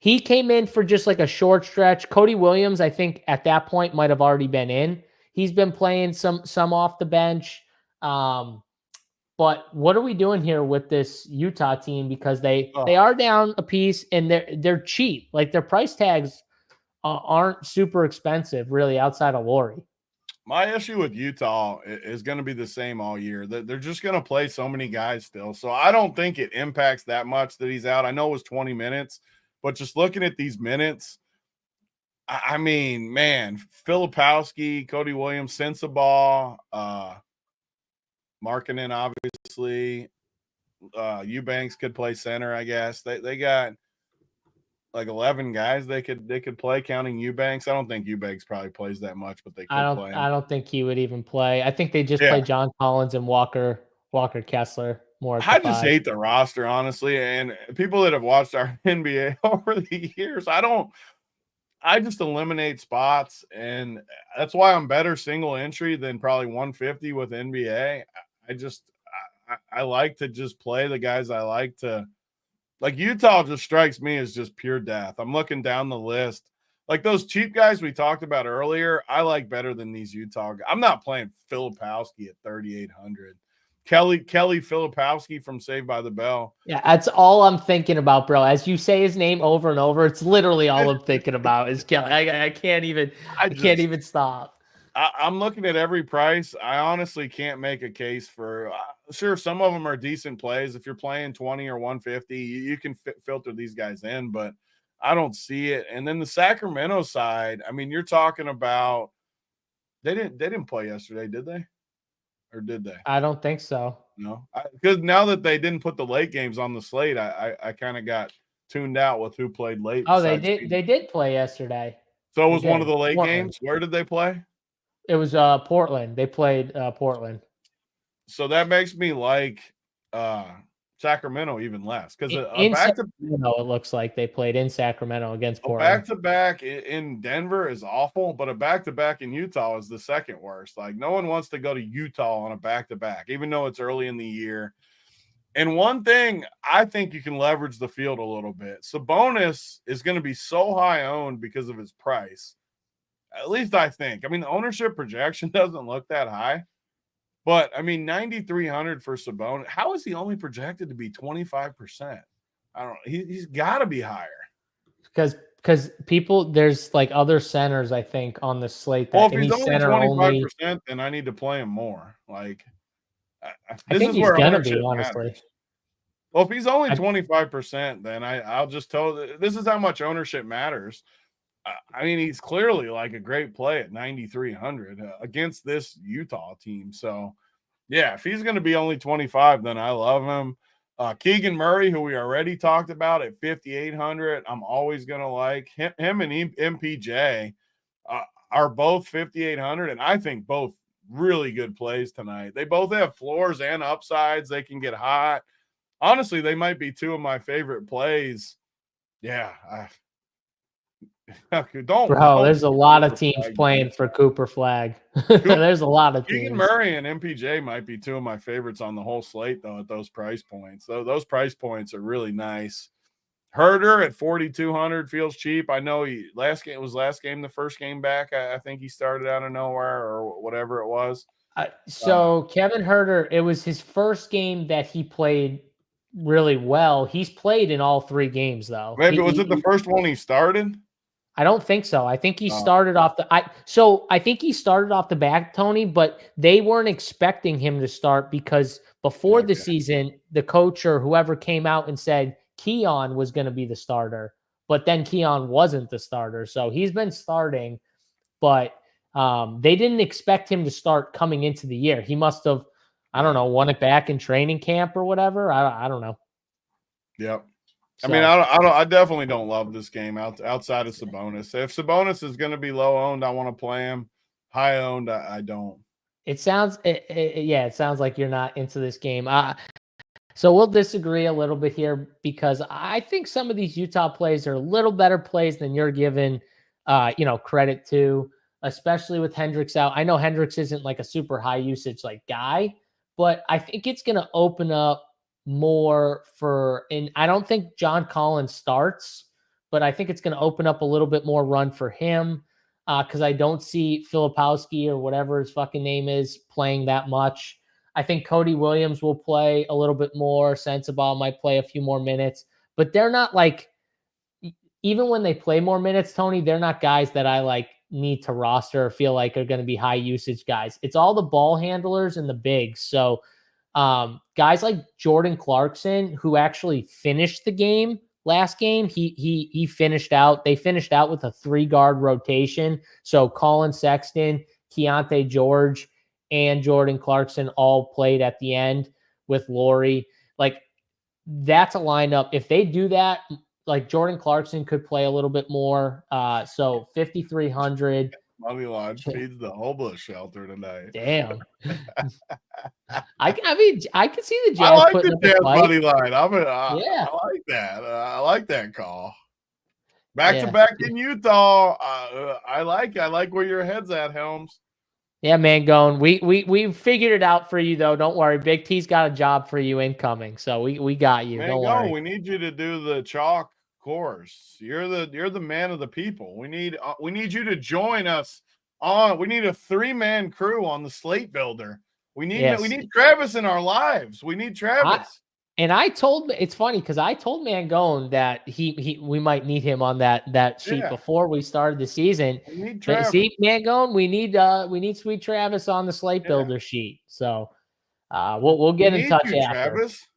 He came in for just like a short stretch. Cody Williams, I think at that point might have already been in. He's been playing some off the bench. But what are we doing here with this Utah team? Because they are down a piece and they're cheap. Like their price tags aren't super expensive, really, outside of Laurie. My issue with Utah is going to be the same all year. They're just going to play so many guys still. So I don't think it impacts that much that he's out. I know it was 20 minutes. But just looking at these minutes, man, Filipowski, Cody Williams, Sensabaugh, Markkanen, obviously. Eubanks could play center, I guess. They got like 11 guys they could play, counting Eubanks. I don't think Eubanks probably plays that much, but they could play him. I don't think he would even play. I think they just play John Collins and Walker Kessler. I just hate the roster, honestly. And people that have watched our NBA over the years, I just eliminate spots. And that's why I'm better single entry than probably 150 with NBA. I like to just play the guys I like to. Like Utah just strikes me as just pure death. I'm looking down the list. Like those cheap guys we talked about earlier, I like better than these Utah guys. I'm not playing Filipowski at 3,800. Kelly Filipowski from Saved by the Bell. Yeah, that's all I'm thinking about, bro. As you say his name over and over, it's literally all I'm thinking about is Kelly. I can't even stop. I'm looking at every price. I honestly can't make a case for sure. Some of them are decent plays. If you're playing 20 or 150, you can filter these guys in, but I don't see it. And then the Sacramento side, I mean, you're talking about they didn't play yesterday, did they? Or did they? I don't think so. No, because now that they didn't put the late games on the slate, I kind of got tuned out with who played late. Oh, they Besides did. Phoenix. They did play yesterday. So it They was one of did. the late Portland. games. Where did they play? It was Portland. They played Portland. So that makes me like Sacramento even less because In Sacramento, it looks like they played in Sacramento against Portland. Back-to-back in Denver is awful, but a back-to-back in Utah is the second worst. Like, no one wants to go to Utah on a back-to-back, even though it's early in the year. And one thing, I think you can leverage the field a little bit. Sabonis is going to be so high owned because of his price. At least I think. I mean, the ownership projection doesn't look that high. But, I mean, 9,300 for Sabonis. How is he only projected to be 25%? I don't know. He's got to be higher. Because people, there's like other centers, I think, on the slate. Well, if he's only 25%, then I need to play him more. Like, I think he's going to be, honestly. Matters. Well, if he's only 25%, then I'll just tell – this is how much ownership matters. I mean, he's clearly like a great play at 9,300 against this Utah team. So, yeah, if he's going to be only 25, then I love him. Keegan Murray, who we already talked about at 5,800, I'm always going to like. Him and MPJ are both 5,800, and I think both really good plays tonight. They both have floors and upsides. They can get hot. Honestly, they might be two of my favorite plays. Yeah, there's a lot of teams playing for Cooper Flag. There's a lot of teams. Keegan Murray and MPJ might be two of my favorites on the whole slate, though, at those price points. So those price points are really nice. Herder at 4,200 feels cheap. I know last game, the first game back. I think he started out of nowhere or whatever it was. Kevin Herder, it was his first game that he played really well. He's played in all 3 games, though. Maybe was it the first one he started? I don't think so. I think he started off I think he started off the back, Tony, but they weren't expecting him to start because before the season, the coach or whoever came out and said Keon was going to be the starter, but then Keon wasn't the starter. So he's been starting, but they didn't expect him to start coming into the year. He must have, I don't know, won it back in training camp or whatever. I don't know. Yep. So, I mean, I definitely don't love this game outside of Sabonis. If Sabonis is going to be low owned, I want to play him. High owned, I don't. It sounds like you're not into this game. So we'll disagree a little bit here because I think some of these Utah plays are a little better plays than you're given, credit to, especially with Hendricks out. I know Hendricks isn't like a super high usage like guy, but I think it's going to open up more and I don't think John Collins starts, but I think it's going to open up a little bit more run for him because I don't see Filipowski or whatever his fucking name is playing that much. I think Cody Williams will play a little bit more. Sensabaugh might play a few more minutes, but they're not like, even when they play more minutes, Tony, they're not guys that I like need to roster or feel like are going to be high usage guys. It's all the ball handlers and the bigs. So guys like Jordan Clarkson, who actually finished the game last game, he finished out. They finished out with a 3-guard rotation. So Colin Sexton, Keontae George, and Jordan Clarkson all played at the end with Laurie. Like, that's a lineup. If they do that, like Jordan Clarkson could play a little bit more. So 5,300. Money line feeds the homeless shelter tonight. Damn. I mean, I can see the Jazz. I like the Jazz money line. I like that. I like that call. Back to back in Utah. I like where your head's at, Helms. Yeah, man, going. We figured it out for you though. Don't worry. Big T's got a job for you incoming. So we got you. Don't worry. We need you to do the chalk course. You're the man of the people. We need you to join us on. We need a 3-man crew on the Slate Builder. We need Travis in our lives. We need Travis. It's funny because I told Mangone that we might need him on that sheet before we started the season. We need Travis. See, Mangone, we need sweet Travis on the Slate Builder sheet. So we'll get in touch after. Travis.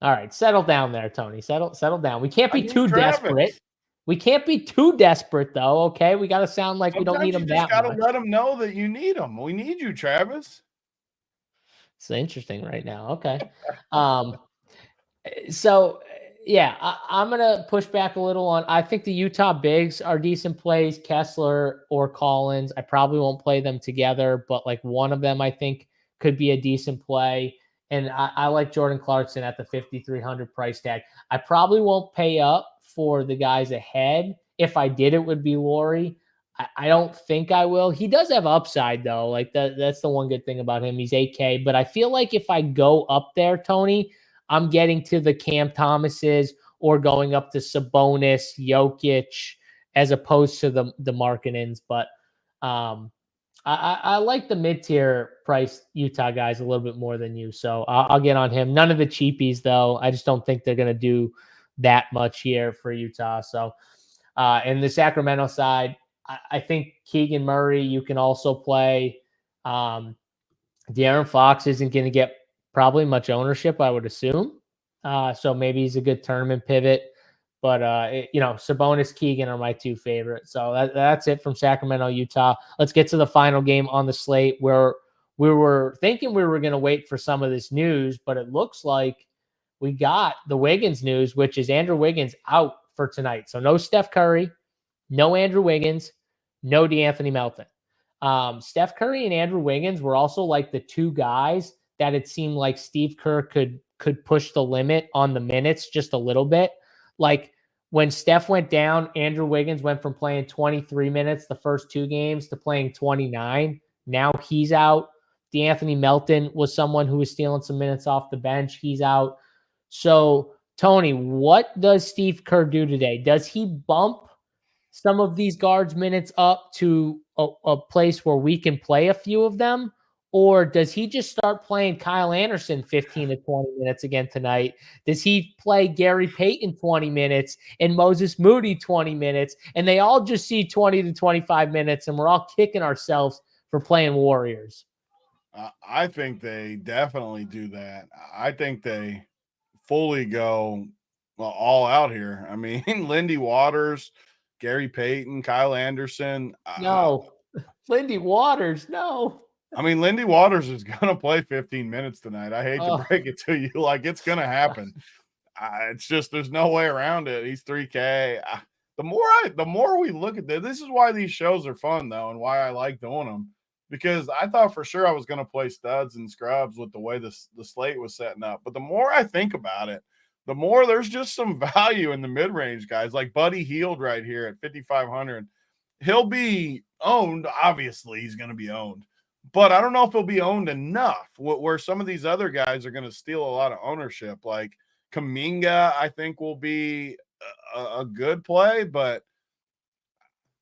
All right, settle down there, Tony. Settle down. We can't I be need too desperate. Travis. We can't be too desperate, though. Okay, we got to sound like we don't need Sometimes you them just that got to much. let them know that you need them. We need you, Travis. It's interesting right now. Okay, um, so yeah, I'm gonna push back a little on. I think the Utah bigs are decent plays, Kessler or Collins. I probably won't play them together, but like one of them I think could be a decent play. And I like Jordan Clarkson at the 5,300 price tag. I probably won't pay up for the guys ahead. If I did, it would be Laurie. I don't think I will. He does have upside though. Like that's the one good thing about him. He's 8K. But I feel like if I go up there, Tony, I'm getting to the Cam Thomases or going up to Sabonis, Jokic, as opposed to the Markkanens. But I like the mid-tier price Utah guys a little bit more than you. So I'll get on him. None of the cheapies, though. I just don't think they're going to do that much here for Utah. So in the Sacramento side, I think Keegan Murray, you can also play. De'Aaron Fox isn't going to get probably much ownership, I would assume. So maybe he's a good tournament pivot. But, Sabonis, Keegan are my two favorites. So that's it from Sacramento, Utah. Let's get to the final game on the slate where we were thinking we were going to wait for some of this news, but it looks like we got the Wiggins news, which is Andrew Wiggins out for tonight. So no Steph Curry, no Andrew Wiggins, no DeAnthony Melton. Steph Curry and Andrew Wiggins were also like the two guys that it seemed like Steve Kerr could push the limit on the minutes just a little bit. Like when Steph went down, Andrew Wiggins went from playing 23 minutes the first two games to playing 29. Now he's out. DeAnthony Melton was someone who was stealing some minutes off the bench. He's out. So, Tony, what does Steve Kerr do today? Does he bump some of these guards' minutes up to a place where we can play a few of them? Or does he just start playing Kyle Anderson 15 to 20 minutes again tonight? Does he play Gary Payton 20 minutes and Moses Moody 20 minutes? And they all just see 20 to 25 minutes and we're all kicking ourselves for playing Warriors. I think they definitely do that. I think they fully go all out here. I mean, Lindy Waters, Gary Payton, Kyle Anderson. No. Lindy Waters, no. I mean, Lindy Waters is going to play 15 minutes tonight. I hate to break it to you. Like, it's going to happen. It's just there's no way around it. He's 3K. The more we look at this is why these shows are fun, though, and why I like doing them. Because I thought for sure I was going to play studs and scrubs with the way the slate was setting up. But the more I think about it, the more there's just some value in the mid-range guys. Like Buddy Hield right here at 5,500. He'll be owned. Obviously, he's going to be owned. But I don't know if he'll be owned enough where some of these other guys are going to steal a lot of ownership. Like Kuminga, I think will be a good play, but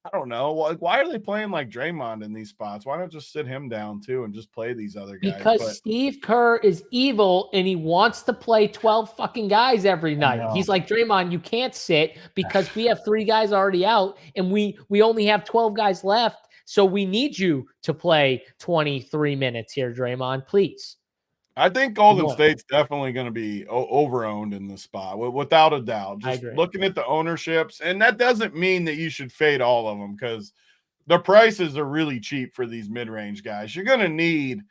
I don't know. Like, why are they playing like Draymond in these spots? Why not just sit him down too and just play these other guys? Because Steve Kerr is evil and he wants to play 12 fucking guys every night. He's like, Draymond, you can't sit because we have 3 guys already out and we only have 12 guys left. So we need you to play 23 minutes here, Draymond, please. I think Golden State's definitely going to be over-owned in this spot, without a doubt. Just looking at the ownerships, and that doesn't mean that you should fade all of them because the prices are really cheap for these mid-range guys. You're going to need,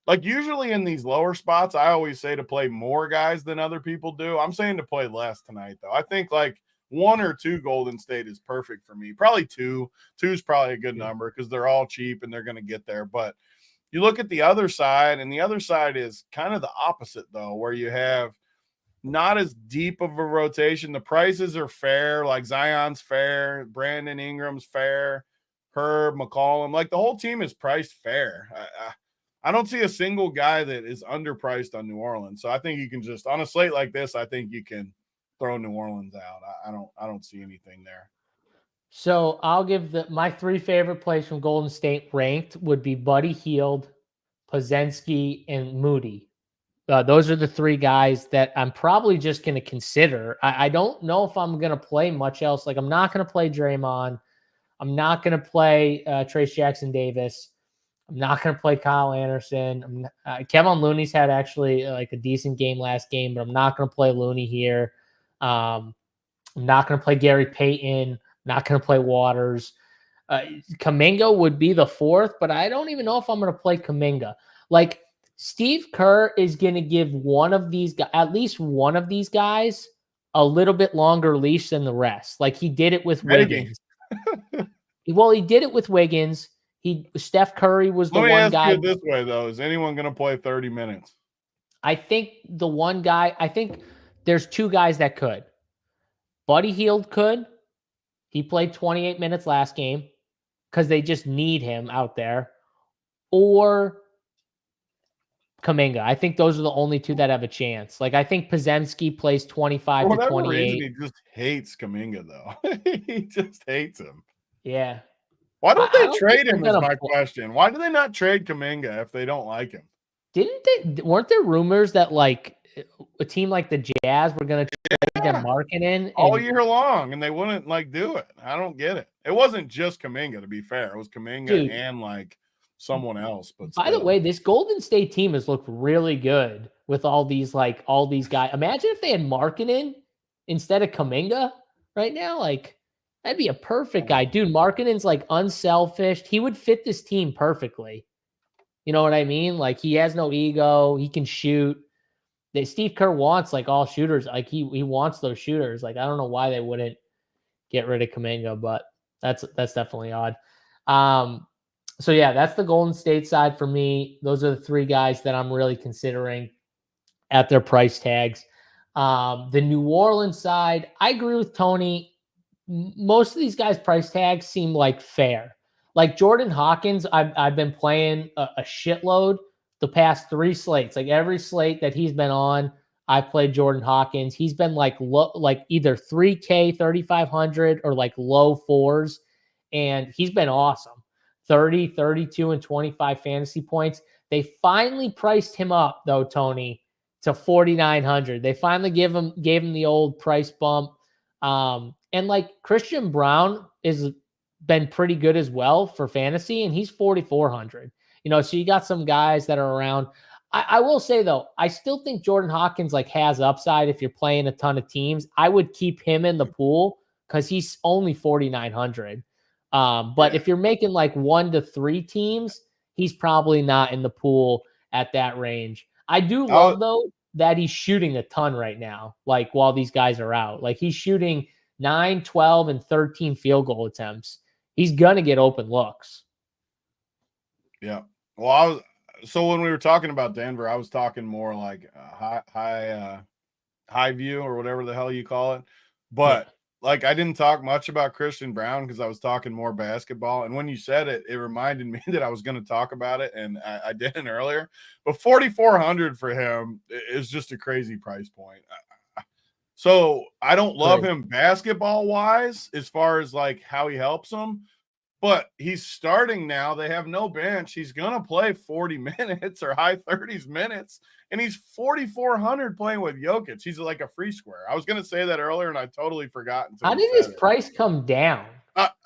like usually in these lower spots, I always say to play more guys than other people do. I'm saying to play less tonight, though. I think like 1 or 2 Golden State is perfect for me. Probably 2. 2 is probably a good number because they're all cheap and they're going to get there, but you look at the other side, and the other side is kind of the opposite, though, where you have not as deep of a rotation. The prices are fair, like Zion's fair, Brandon Ingram's fair, Herb, McCollum. Like the whole team is priced fair. I don't see a single guy that is underpriced on New Orleans. So I think you can just, on a slate like this, I think you can throw New Orleans out. I don't see anything there. So I'll give my 3 favorite plays from Golden State ranked would be Buddy Hield, Pozenski, and Moody. Those are the 3 guys that I'm probably just going to consider. I don't know if I'm going to play much else. Like I'm not going to play Draymond. I'm not going to play Trace Jackson Davis. I'm not going to play Kyle Anderson. Kevin Looney's had actually like a decent game last game, but I'm not going to play Looney here. I'm not going to play Gary Payton. Not going to play Waters. Kuminga would be the fourth, but I don't even know if I'm going to play Kuminga. Like Steve Kerr is going to give one of these guys, at least one of these guys, a little bit longer leash than the rest. Like he did it with Wiggins. Well, he did it with Wiggins. Steph Curry was the one guy. Let me ask you this way, though. Is anyone going to play 30 minutes? I think the one guy, I think there's two guys that could. Buddy Hield could. He played 28 minutes last game because they just need him out there. Or Kuminga. I think those are the only two that have a chance. Like, I think Podziemski plays 25 to 28. Reason, he just hates Kuminga, though. He just hates him. Yeah. Why don't they trade him is my question. Why do they not trade Kuminga if they don't like him? Weren't there rumors that like a team like the Jazz were going to trade them Markkanen all year long, and they wouldn't like do it? I don't get it. It wasn't just Kuminga, to be fair. It was Kuminga and like someone else. But by the way, this Golden State team has looked really good with all these guys. Imagine if they had Markkanen instead of Kuminga right now. Like, that'd be a perfect guy. Dude, Markkanen's like unselfish. He would fit this team perfectly. You know what I mean? Like, he has no ego. He can shoot. Steve Kerr wants like all shooters. Like he wants those shooters. Like, I don't know why they wouldn't get rid of Kuminga, but that's definitely odd. So yeah, that's the Golden State side for me. Those are the three guys that I'm really considering at their price tags. The New Orleans side, I agree with Tony. Most of these guys' price tags seem like fair. Like Jordan Hawkins, I've been playing a shitload the past three slates. Like every slate that he's been on, I played Jordan Hawkins. He's been like either 3K, 3,500 or like low fours. And he's been awesome. 30, 32, and 25 fantasy points. They finally priced him up though, Tony, to 4,900. They finally gave him the old price bump. And like Christian Brown is been pretty good as well for fantasy, and he's 4,400. You know, so you got some guys that are around. I will say though, I still think Jordan Hawkins like has upside if you're playing a ton of teams. I would keep him in the pool because he's only 4,900. But if you're making like 1 to 3 teams, he's probably not in the pool at that range. I do love though that he's shooting a ton right now. Like while these guys are out, like he's shooting 9, 12, and 13 field goal attempts. He's going to get open looks. Yeah. Well, so when we were talking about Denver, I was talking more like high view or whatever the hell you call it. But like, I didn't talk much about Christian Brown because I was talking more basketball. And when you said it, it reminded me that I was going to talk about it. And I didn't earlier. But 4,400 for him is just a crazy price point. So I don't love him basketball wise as far as like how he helps them, but he's starting now. They have no bench. He's going to play 40 minutes or high 30s minutes, and he's 4,400 playing with Jokic. He's like a free square. I was going to say that earlier, and I totally forgot. How did his price come down?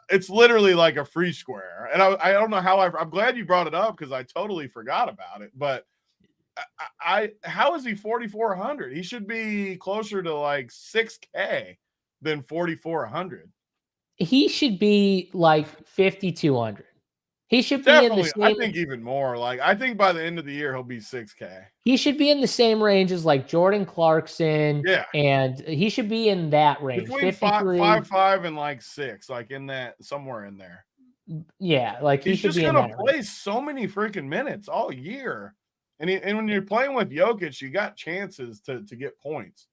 It's literally like a free square. And I don't know how I'm glad you brought it up because I totally forgot about it, but how is he 4,400? He should be closer to like 6K than 4,400. He should be like 5,200. He should be definitely in the same. I think even more. Like I think by the end of the year he'll be 6K. He should be in the same range as like Jordan Clarkson. Yeah, and he should be in that range between 5 and like 6, like in that somewhere in there. Yeah, like he's just gonna play so many freaking minutes all year. And when you're playing with Jokic, you got chances to get points.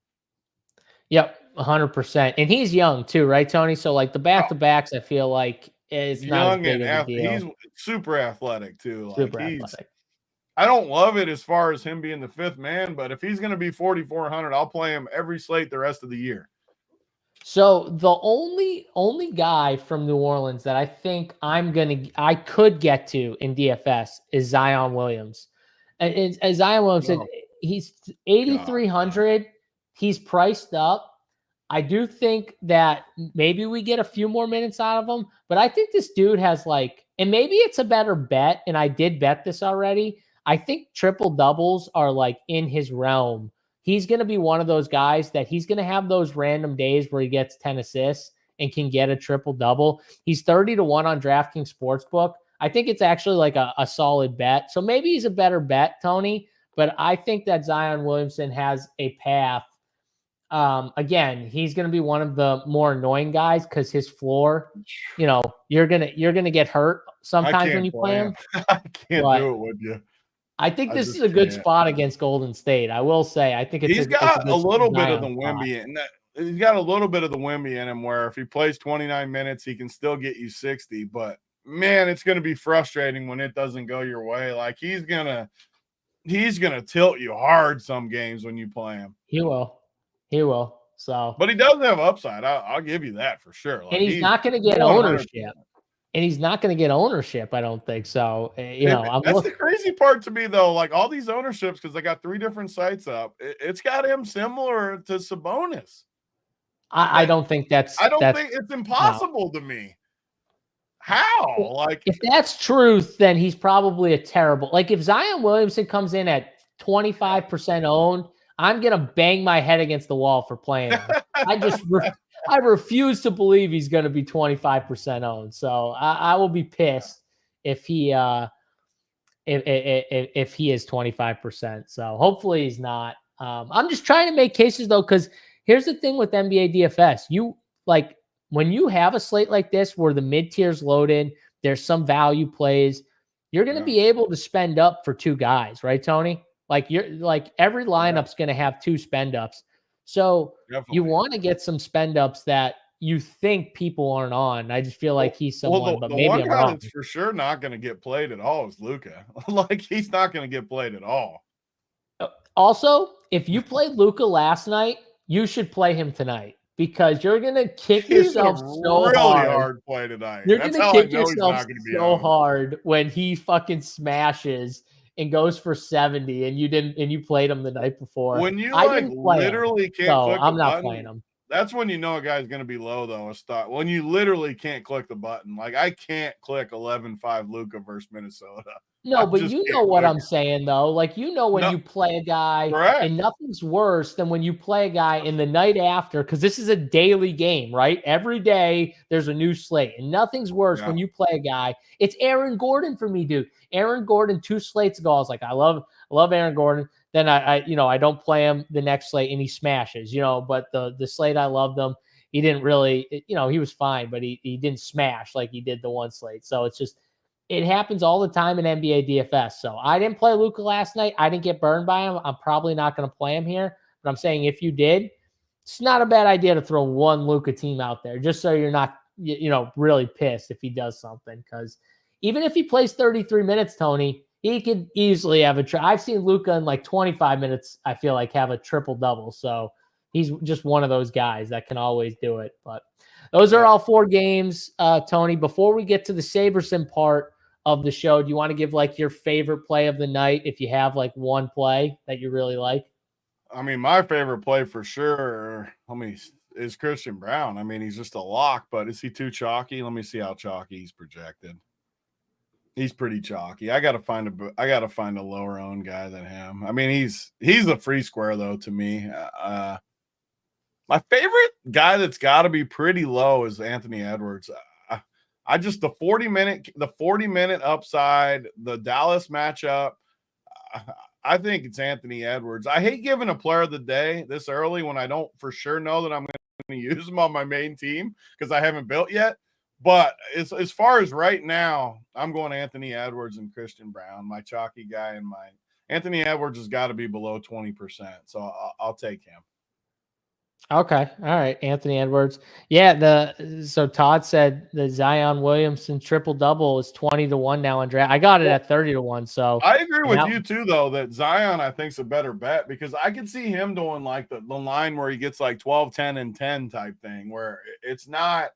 Yep, 100%. And he's young too, right, Tony? So like the back-to-backs, I feel like is not as big of a deal. He's super athletic too. Super athletic. I don't love it as far as him being the fifth man, but if he's going to be 4,400, I'll play him every slate the rest of the year. So the only guy from New Orleans that I think I could get to in DFS is Zion Williams. And as Zion Williams said, he's 8,300. He's priced up. I do think that maybe we get a few more minutes out of him, but I think this dude has like and maybe it's a better bet, and I did bet this already. I think triple doubles are like in his realm. He's going to be one of those guys that he's going to have those random days where he gets 10 assists and can get a triple double. He's 30-1 on DraftKings Sportsbook. I think it's actually like a solid bet. So maybe he's a better bet, Tony, but I think that Zion Williamson has a path. Again, he's going to be one of the more annoying guys because his floor, you're gonna get hurt sometimes when you play him. I can't do it with you. I think this is a good spot against Golden State. I will say, I think he's got a little bit of the Wemby in that. He's got a little bit of the Wemby in him where if he plays 29 minutes, he can still get you 60. But man, it's going to be frustrating when it doesn't go your way. Like he's gonna tilt you hard some games when you play him. He will. So, but he does have upside. I'll give you that for sure. Like, and he's not going to get ownership. And he's not going to get ownership, I don't think. So, that's the crazy part to me, though. Like all these ownerships, because I got 3 different sites up, it's got him similar to Sabonis. I don't think that's. I don't think it's impossible to me. How? Like, if that's truth, then he's probably a terrible. Like, if Zion Williamson comes in at 25% owned, I'm gonna bang my head against the wall for playing him. I refuse to believe he's going to be 25% owned. So I will be pissed if he if he is 25%. So hopefully he's not. I'm just trying to make cases though, because here's the thing with NBA DFS. You like when you have a slate like this where the mid tier's loaded, there's some value plays, you're going to be able to spend up for 2 guys, right, Tony? Like every lineup's going to have 2 spend ups. So you want to get some spend ups that you think people aren't on. I just feel like he's someone, but maybe I'm wrong. That's for sure not going to get played at all is Luka. Like he's not going to get played at all. Also, if you played Luka last night, you should play him tonight because you're going to kick yourself so really hard play tonight. You're going to kick yourself so hard when he fucking smashes and goes for 70 and you played him the night before. When you literally can't click I'm not button, playing him. That's when you know a guy's going to be low though. When you literally can't click the button. Like I can't click 11-5 Luka versus Minnesota. No, but you know what I'm saying though. Like when you play a guy, and nothing's worse than when you play a guy in the night after, because this is a daily game, right? Every day there's a new slate, and nothing's worse when you play a guy. It's Aaron Gordon for me, dude. Aaron Gordon 2 slates ago, I was like, I love Aaron Gordon. Then I don't play him the next slate and he smashes, but the slate I loved him. He didn't really, he was fine, but he didn't smash like he did the one slate. So it's just, it happens all the time in NBA DFS. So I didn't play Luka last night. I didn't get burned by him. I'm probably not going to play him here, but I'm saying if you did, it's not a bad idea to throw one Luka team out there just so you're not, really pissed if he does something. Because even if he plays 33 minutes, Tony, he could easily have I've seen Luka in like 25 minutes, I feel like, have a triple-double. So he's just one of those guys that can always do it. But those are all 4 games, Tony. Before we get to the SaberSim part of the show, do you want to give like your favorite play of the night if you have like one play that you really like? I mean, my favorite play for sure, is Christian Brown. I mean, he's just a lock, but is he too chalky? Let me see how chalky he's projected. He's pretty chalky. I gotta find a lower owned guy than him. I mean, he's a free square though to me. My favorite guy that's got to be pretty low is Anthony Edwards. I just the 40 minute upside, the Dallas matchup. I think it's Anthony Edwards. I hate giving a player of the day this early when I don't for sure know that I'm going to use him on my main team because I haven't built yet. But as far as right now, I'm going Anthony Edwards and Christian Brown, my chalky guy in mine. Anthony Edwards has got to be below 20%, so I'll take him. Okay. All right. Anthony Edwards. Yeah. So Todd said the Zion Williamson triple-double is 20-1 now on draft. I got it at 30-1. So I agree with you too, though, that Zion, I think, is a better bet because I could see him doing like the line where he gets like 12, 10, and 10 type thing where it's not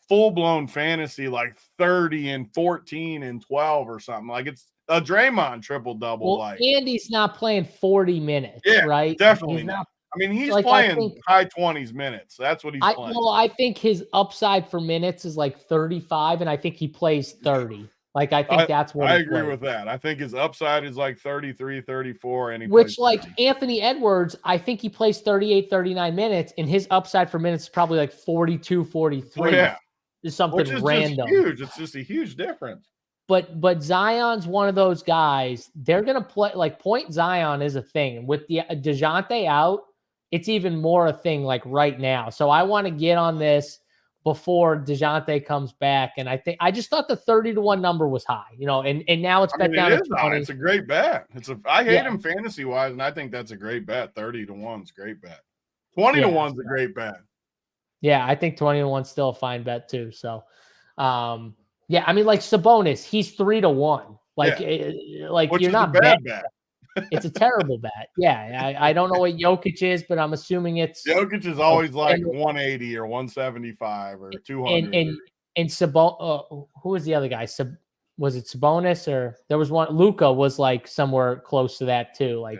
full-blown fantasy like 30 and 14 and 12 or something. Like it's a Draymond triple-double. Well, and he's not playing 40 minutes, right? Definitely not. I mean, he's like, playing high 20s minutes. That's what he's playing. Well, I think his upside for minutes is like 35, and I think he plays 30. Like, I think that's what I he agree plays. with that. I think his upside is like 33, 34, and he Which, plays like 30. Anthony Edwards, I think he plays 38, 39 minutes, and his upside for minutes is probably like 42, 43. Oh, yeah. Is something Which is random. just huge. It's just a huge difference. But Zion's one of those guys. They're gonna play like point Zion is a thing. With the DeJounte out, it's even more a thing like right now. So I want to get on this before DeJounte comes back. And I just thought the 30-1 number was high, and now it's bet down to 20. It's a great bet. I hate him fantasy wise, and I think that's a great bet. 30-1 is a great bet. 20-1 is a great bet. Yeah, I think 20-1 is still a fine bet too. So yeah, I mean, like Sabonis, he's 3-1. Like, which you're is not a bad bet. It's a terrible bet. Yeah, I don't know what Jokic is, but I'm assuming it's Jokic is always like 180 or 175 or 200. And Sabonis, who was the other guy? Was it Sabonis or there was one? Luka was like somewhere close to that too. Like,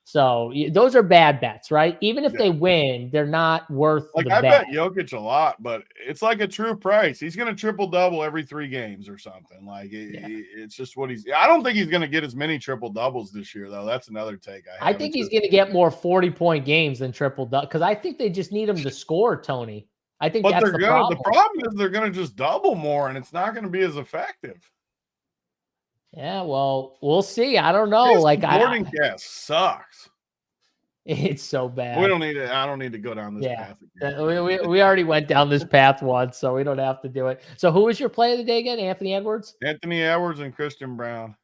so those are bad bets, right? Even if they win, they're not worth like the I bet. bet Jokic a lot, but it's like a true price. He's going to triple double every 3 games or something. Like it's just what he's. I don't think he's going to get as many triple doubles this year, though. That's another take I have. I think he's going to get more 40-point games than triple double because I think they just need him to score, Tony. I think that's the problem. The problem is they're going to just double more, and it's not going to be as effective. Yeah, well, we'll see. I don't know. Like, boarding cast sucks. It's so bad. We don't need it. I don't need to go down this path again. We already went down this path once, so we don't have to do it. So who was your play of the day again? Anthony Edwards? Anthony Edwards and Christian Brown.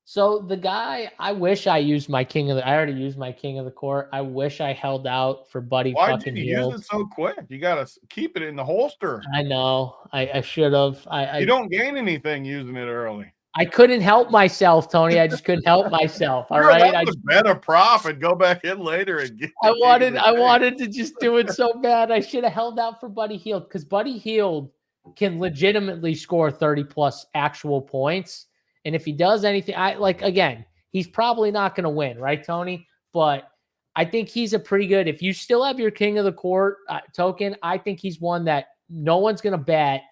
So the guy, I wish I used my I already used my king of the court. I wish I held out for Buddy fucking Hield. Why did you use it so quick? You got to keep it in the holster. I know. I should have. You don't gain anything using it early. I couldn't help myself, Tony. I just couldn't help myself. All right. I just bet a prop and go back in later and get. I wanted to just do it so bad. I should have held out for Buddy Hield because Buddy Hield can legitimately score 30+ actual points. And if he does anything, again, he's probably not going to win, right, Tony? But I think he's a pretty good. If you still have your king of the court token, I think he's one that no one's going to bet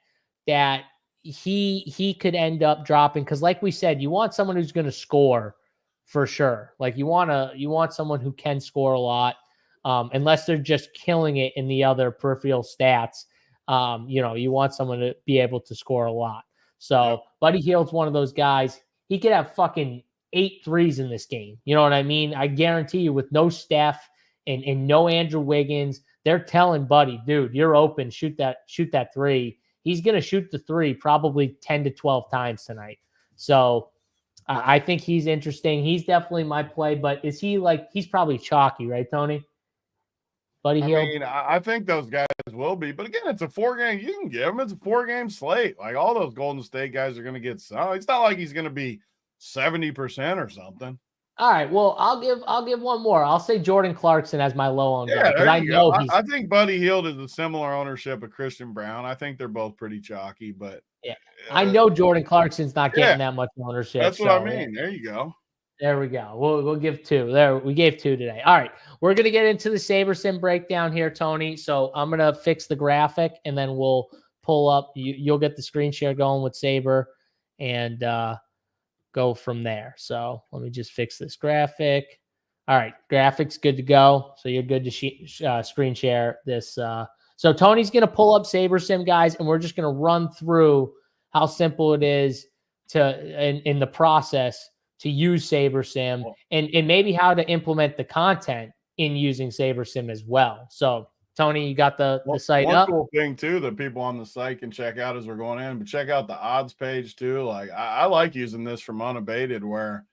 that he could end up dropping because, like we said, you want someone who's going to score for sure. Like you want someone who can score a lot, unless they're just killing it in the other peripheral stats. You want someone to be able to score a lot. So Buddy Hield's one of those guys. He could have fucking 8 threes in this game. You know what I mean? I guarantee you, with no Steph and no Andrew Wiggins, they're telling Buddy, dude, you're open. Shoot that three. He's going to shoot the three probably 10 to 12 times tonight. So I think he's interesting. He's definitely my play, but is he he's probably chalky, right, Tony? Buddy Hield? I mean, I think those guys will be, but again, it's a 4-game. You can give them. It's a 4-game slate. Like all those Golden State guys are going to get some. It's not like he's going to be 70% or something. All right. Well, I'll give one more. I'll say Jordan Clarkson as my low on guy because I know I think Buddy Hield is a similar ownership of Christian Brown. I think they're both pretty chalky, but I know Jordan Clarkson's not getting that much ownership. That's what I mean. There you go. There we go. We'll give 2. There we gave 2 today. All right, we're gonna get into the SaberSim breakdown here, Tony. So I'm gonna fix the graphic and then we'll pull up. You'll get the screen share going with Saber and go from there. So let me just fix this graphic. All right, graphics good to go. So you're good to screen share this. So Tony's gonna pull up SaberSim, guys, and we're just gonna run through how simple it is in the process to use SaberSim and maybe how to implement the content in using SaberSim as well. So, Tony, you got the site up? One cool thing, too, that people on the site can check out as we're going in, but check out the odds page, too. Like, I like using this from Unabated where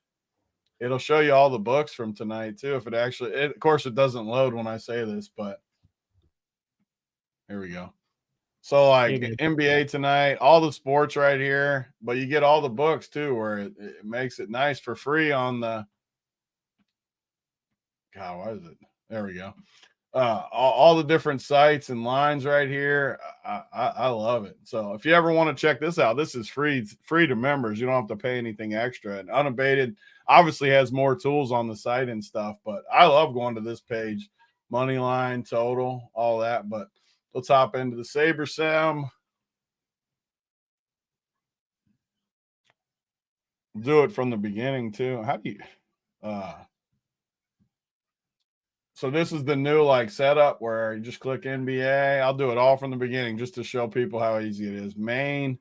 it'll show you all the books from tonight, too. If it actually – of course, it doesn't load when I say this, but here we go. So, like NBA tonight, all the sports right here, but you get all the books too, where it makes it nice for free on the. God, why is it? There we go. All the different sites and lines right here. I love it. So, if you ever want to check this out, this is free to members. You don't have to pay anything extra. And Unabated obviously has more tools on the site and stuff, but I love going to this page money line, total, all that. But let's hop into the SaberSim. Do it from the beginning too. How do you so this is the new like setup where you just click NBA. I'll do it all from the beginning just to show people how easy it is. Main,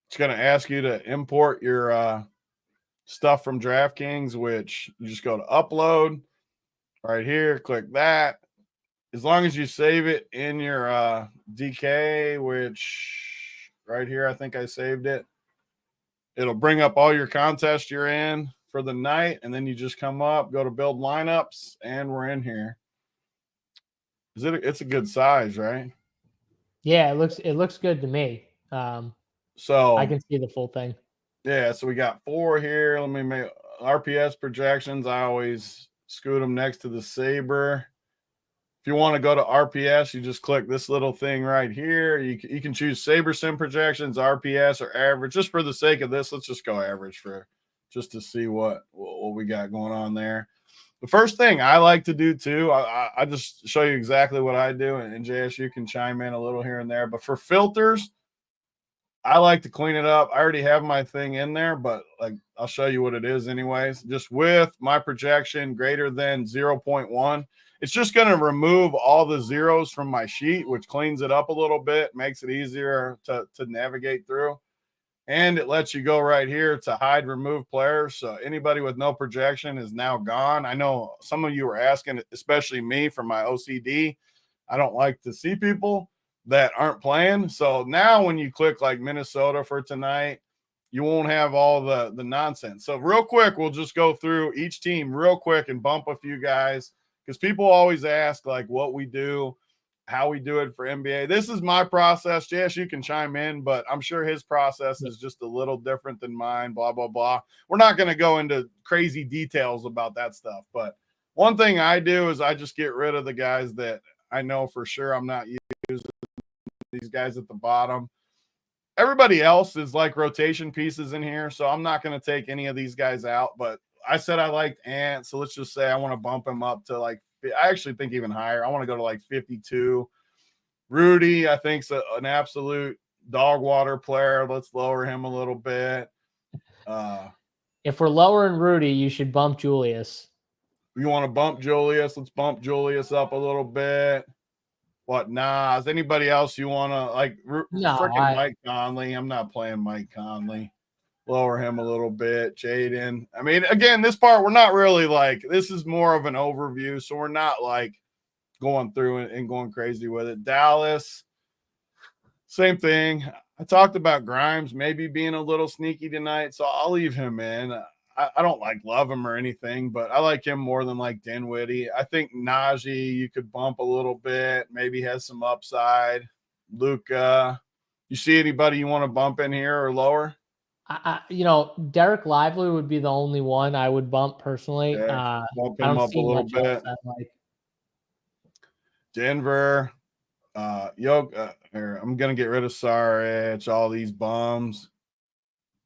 it's going to ask you to import your stuff from DraftKings, which you just go to upload right here, click that. As long as you save it in your DK, which right here, I think I saved it. It'll bring up all your contests you're in for the night, and then you just come up, go to build lineups, and we're in here. It's a good size, right? Yeah, it looks good to me. So I can see the full thing. Yeah, so we got 4 here. Let me make RPS projections. I always scoot them next to the Saber. If you want to go to RPS, you just click this little thing right here. You can choose SaberSim projections, RPS, or average. Just for the sake of this, let's just go average just to see what we got going on there. The first thing I like to do too, I just show you exactly what I do, and JS, you can chime in a little here and there. But for filters, I like to clean it up. I already have my thing in there, but like I'll show you what it is anyways. Just with my projection greater than 0.1, it's just going to remove all the zeros from my sheet, which cleans it up a little bit, makes it easier to navigate through. And it lets you go right here to hide, remove players. So anybody with no projection is now gone. I know some of you were asking, especially me for my OCD. I don't like to see people that aren't playing. So now when you click like Minnesota for tonight, you won't have all the nonsense. So real quick, we'll just go through each team real quick and bump a few guys because people always ask like what we do, how we do it for NBA. This is my process. Yes, you can chime in, but I'm sure his process is just a little different than mine, blah, blah, blah. We're not going to go into crazy details about that stuff. But one thing I do is I just get rid of the guys that I know for sure I'm not using, these guys at the bottom. Everybody else is like rotation pieces in here, so I'm not going to take any of these guys out. But I said I liked Ant, so let's just say I want to bump him up to like, I actually think even higher. I want to go to like 52. Rudy, I think, is an absolute dog water player. Let's lower him a little bit. If we're lowering Rudy, you should bump Julius. You want to bump Julius? Let's bump Julius up a little bit. What, Nas? Anybody else you want to, like, freaking Mike Conley? I'm not playing Mike Conley. Lower him a little bit. Jaden. I mean, again, this part, we're not really like, this is more of an overview, so we're not like going through and going crazy with it. Dallas, same thing. I talked about Grimes maybe being a little sneaky tonight, so I'll leave him in. I don't like love him or anything, but I like him more than like Dinwiddie. I think Najee you could bump a little bit, maybe has some upside. Luka, you see anybody you want to bump in here or lower? Derek Lively would be the only one I would bump personally. Okay. Bump him I don't up see a little much bit. like Denver, I'm gonna get rid of Saric, all these bums.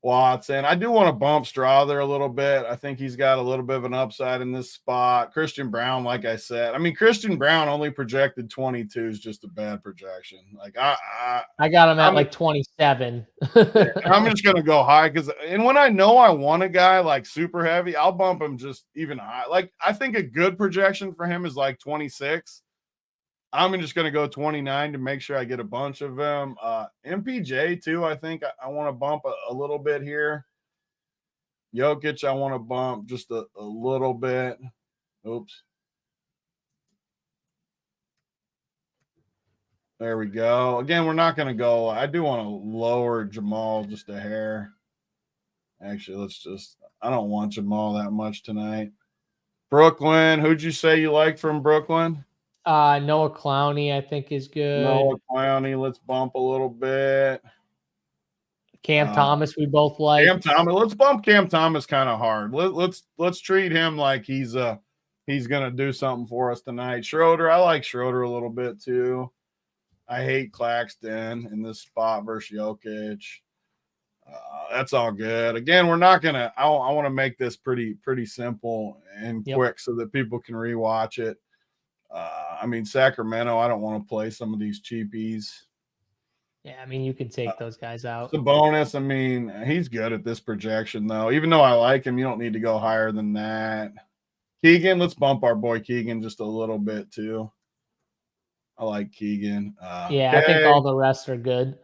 Watson. I do want to bump Straw there a little bit. I think he's got a little bit of an upside in this spot. Christian Brown, like I said, I mean, Christian Brown only projected 22 is just a bad projection. Like I got him at like 27. I'm just going to go high and when I know I want a guy like super heavy, I'll bump him just even high. Like I think a good projection for him is like 26. I'm just going to go 29 to make sure I get a bunch of them. MPJ, too, I think I want to bump a little bit here. Jokic, I want to bump just a little bit. Oops. There we go. Again, we're not going to go. I do want to lower Jamal just a hair. Actually, I don't want Jamal that much tonight. Brooklyn, who'd you say you liked from Brooklyn? Noah Clowney, I think, is good. Noah Clowney, let's bump a little bit. Cam Thomas, we both like. Cam Thomas, let's bump Cam Thomas kind of hard. Let's treat him like he's gonna do something for us tonight. Schroeder, I like Schroeder a little bit too. I hate Claxton in this spot versus Jokic. That's all good. Again, we're not gonna. I want to make this pretty simple and quick so that people can rewatch it. I mean, Sacramento, I don't want to play some of these cheapies. Yeah, I mean, you can take those guys out. The bonus, I mean, he's good at this projection, though. Even though I like him, you don't need to go higher than that. Keegan, let's bump our boy Keegan just a little bit, too. I like Keegan. Yeah, I think all the rest are good.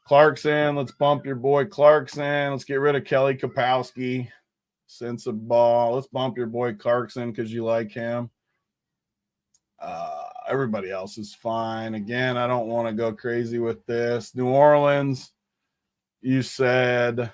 Clarkson, let's bump your boy Clarkson. Let's get rid of Kelly Kapowski. Sense of ball. Let's bump your boy Clarkson because you like him. Everybody else is fine. Again, I don't want to go crazy with this. New Orleans, you said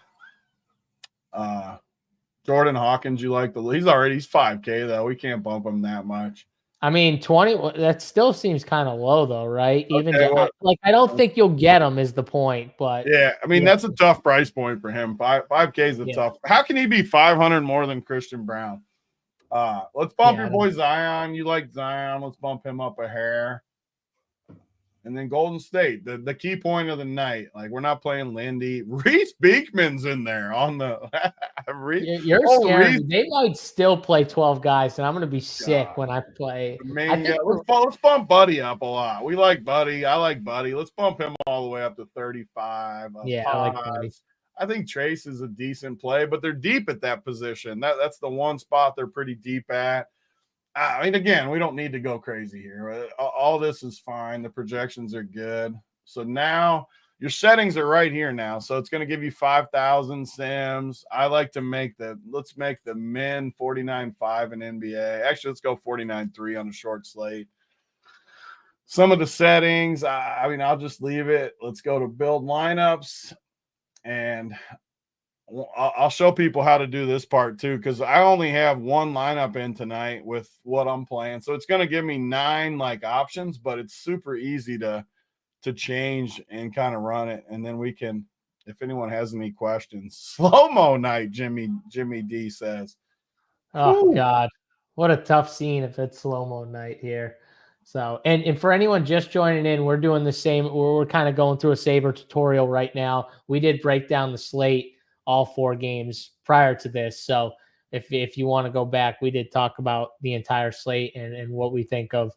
Jordan Hawkins, you like he's 5K though. We can't bump him that much. I mean, 20, that still seems kind of low though, right? Even Okay, well, I don't think you'll get him is the point, but yeah, I mean, that's a tough price point for him. 5K is a tough. How can he be 500 more than Christian Brown? Let's bump your boy Zion. You like Zion. Let's bump him up a hair. And then Golden State, the key point of the night. Like, we're not playing Lindy. Reese Beekman's in there on the You're scared. They might still play 12 guys, and I'm going to be sick when I play. Let's bump Buddy up a lot. We like Buddy. I like Buddy. Let's bump him all the way up to 35. Yeah, I like Buddy. I think Trace is a decent play, but they're deep at that position. That's the one spot they're pretty deep at. I mean, again, we don't need to go crazy here. All this is fine. The projections are good. So now your settings are right here now. So it's going to give you 5,000 sims. I like to let's make the min 49.5 in NBA. Actually, let's go 49.3 on a short slate. Some of the settings, I mean, I'll just leave it. Let's go to build lineups. And I'll show people how to do this part too, because I only have one lineup in tonight with what I'm playing. So it's going to give me 9 options, but it's super easy to change and kind of run it. And then we can, if anyone has any questions, slow-mo night, Jimmy D says. Oh, ooh. God, what a tough scene if it's slow-mo night here. So, and for anyone just joining in, we're doing the same. We're kind of going through a Saber tutorial right now. We did break down the slate, all 4 games prior to this. So if you want to go back, we did talk about the entire slate and what we think of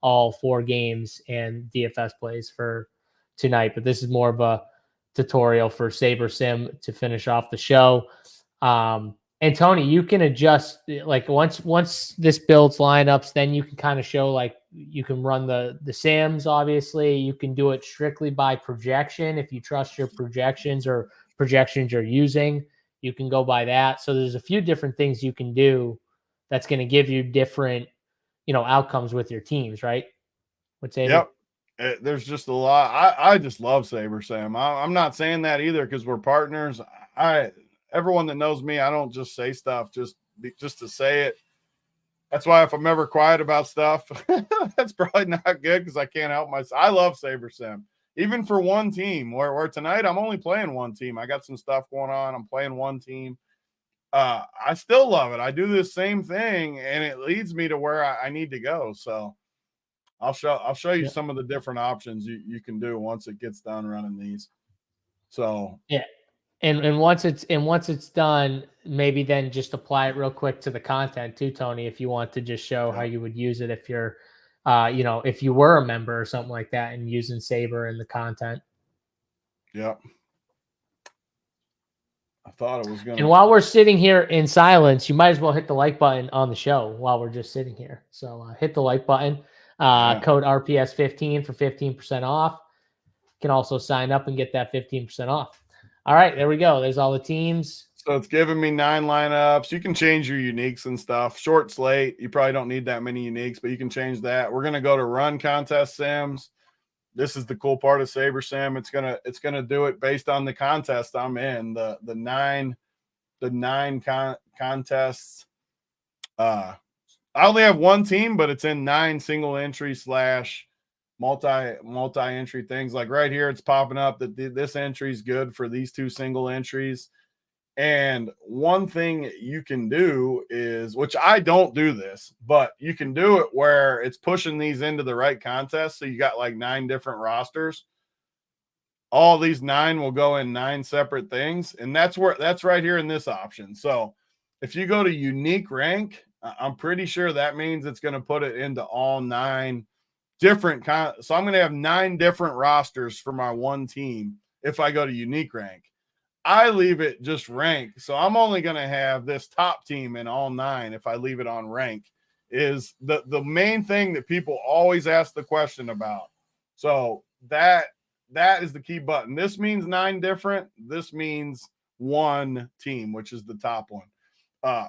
all 4 games and DFS plays for tonight. But this is more of a tutorial for SaberSim to finish off the show. And Tony, you can adjust once this builds lineups, then you can kind of show you can run the Sims. Obviously, you can do it strictly by projection if you trust your projections or projections you're using. You can go by that. So there's a few different things you can do that's going to give you different, outcomes with your teams, right? Yep. There's just a lot. I just love SaberSim. I'm not saying that either because we're partners. Everyone that knows me, I don't just say stuff just to say it. That's why if I'm ever quiet about stuff, that's probably not good because I can't help myself. I love SaberSim, even for one team. Where tonight I'm only playing one team. I got some stuff going on. I'm playing one team. I still love it. I do this same thing, and it leads me to where I need to go. So I'll show you some of the different options you can do once it gets done running these. So yeah. And once it's done, maybe then just apply it real quick to the content too, Tony, if you want to just show how you would use it if you're, if you were a member or something like that and using Saber in the content. Yep. I thought it was going to. And while we're sitting here in silence, you might as well hit the like button on the show while we're just sitting here. So hit the like button, code RPS15 for 15% off. You can also sign up and get that 15% off. All right, there we go. There's all the teams. So it's giving me 9 lineups. You can change your uniques and stuff. Short slate. You probably don't need that many uniques, but you can change that. We're going to go to run contest sims. This is the cool part of SaberSim. It's gonna do it based on the contest I'm in. The 9 contests. I only have one team, but it's in 9 single entry / multi-entry things. Like right here, it's popping up that this entry is good for these 2 single entries. And one thing you can do is, which I don't do this, but you can do it where it's pushing these into the right contest. So you got 9 different rosters. All these 9 will go in 9 separate things. And that's right here in this option. So if you go to unique rank, I'm pretty sure that means it's going to put it into all 9 different so I'm going to have 9 different rosters for my one team if I go to unique rank. I leave it just rank, so I'm only going to have this top team in all 9 if I leave it on rank. Is the main thing that people always ask the question about. So that is the key button. This means 9 different. This means one team, which is the top one.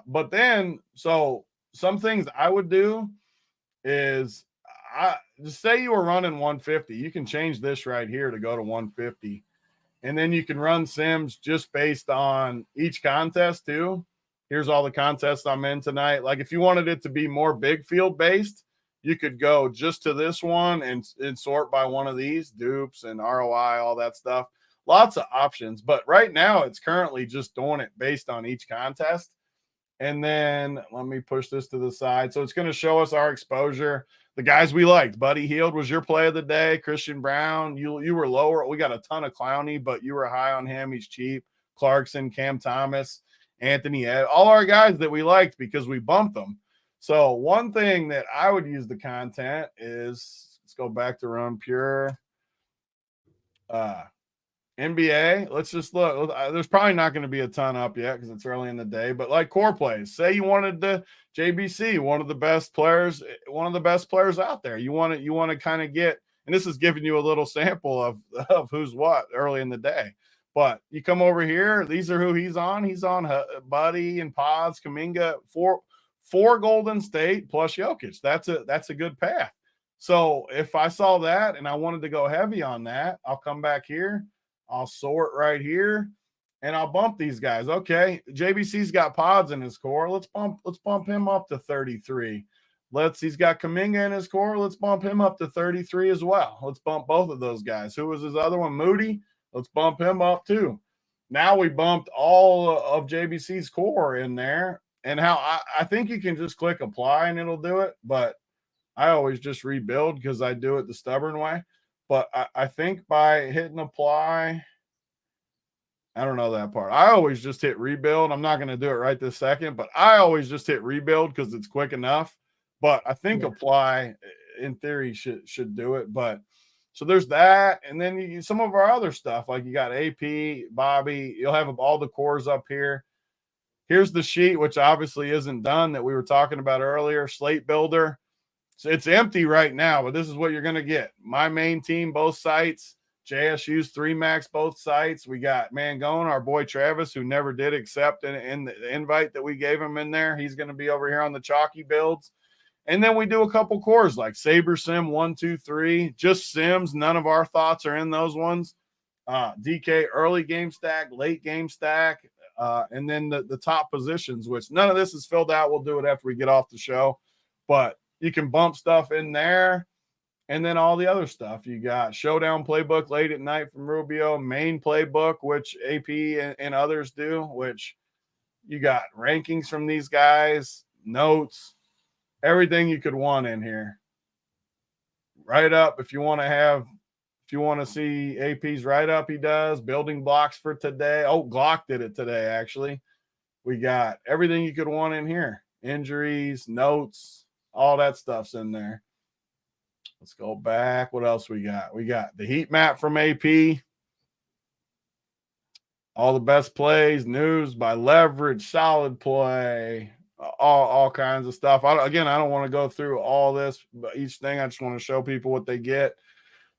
But then, so some things I would do is just say you were running 150. You can change this right here to go to 150. And then you can run sims just based on each contest too. Here's all the contests I'm in tonight. Like if you wanted it to be more big field based, you could go just to this one and sort by one of these dupes and ROI, all that stuff. Lots of options. But right now it's currently just doing it based on each contest. And then let me push this to the side. So it's going to show us our exposure. The guys we liked. Buddy Hield was your play of the day. Christian Brown, you were lower. We got a ton of Clowney, but you were high on him. He's cheap. Clarkson, Cam Thomas, Anthony Ed, all our guys that we liked because we bumped them. So one thing that I would use the content is, let's go back to Run Pure. NBA, let's just look. There's probably not going to be a ton up yet because it's early in the day, but like core plays, say you wanted to JBC, one of the best players out there. You want to kind of get, and this is giving you a little sample of who's what early in the day. But you come over here, these are who he's on. He's on Buddy and Pods, Kuminga, four Golden State plus Jokic. That's a good path. So if I saw that and I wanted to go heavy on that, I'll come back here. I'll sort right here and I'll bump these guys. Okay. JBC's got Pods in his core. Let's bump him up to 33. He's got Kuminga in his core. Let's bump him up to 33 as well. Let's bump both of those guys. Who was his other one? Moody. Let's bump him up too. Now we bumped all of JBC's core in there. And how I think you can just click apply and it'll do it. But I always just rebuild because I do it the stubborn way. But I think by hitting apply, I don't know that part. I always just hit rebuild. I'm not going to do it right this second, but I always just hit rebuild because it's quick enough. But I think apply, in theory, should do it. But so there's that. And then some of our other stuff, like you got AP, Bobby. You'll have all the cores up here. Here's the sheet, which obviously isn't done that we were talking about earlier, Slate Builder. So it's empty right now, but this is what you're going to get. My main team, both sites. JSU's 3 max, both sites. We got Mangone, our boy Travis, who never did accept in the invite that we gave him in there. He's going to be over here on the chalky builds. And then we do a couple cores like SaberSim 1, 2, 3, just Sims. None of our thoughts are in those ones. DK early game stack, late game stack, and then the top positions, which none of this is filled out. We'll do it after we get off the show. But you can bump stuff in there. And then all the other stuff. You got Showdown Playbook late at night from Rubio, main playbook, which AP and others do, which you got rankings from these guys, notes, everything you could want in here. Write up if you want to see AP's write up, he does. Building blocks for today. Oh, Glock did it today, actually. We got everything you could want in here. Injuries, notes, all that stuff's in there. Let's go back. What else we got? We got the heat map from AP. All the best plays, news by leverage, solid play, all kinds of stuff. I don't want to go through all this, but each thing I just want to show people what they get.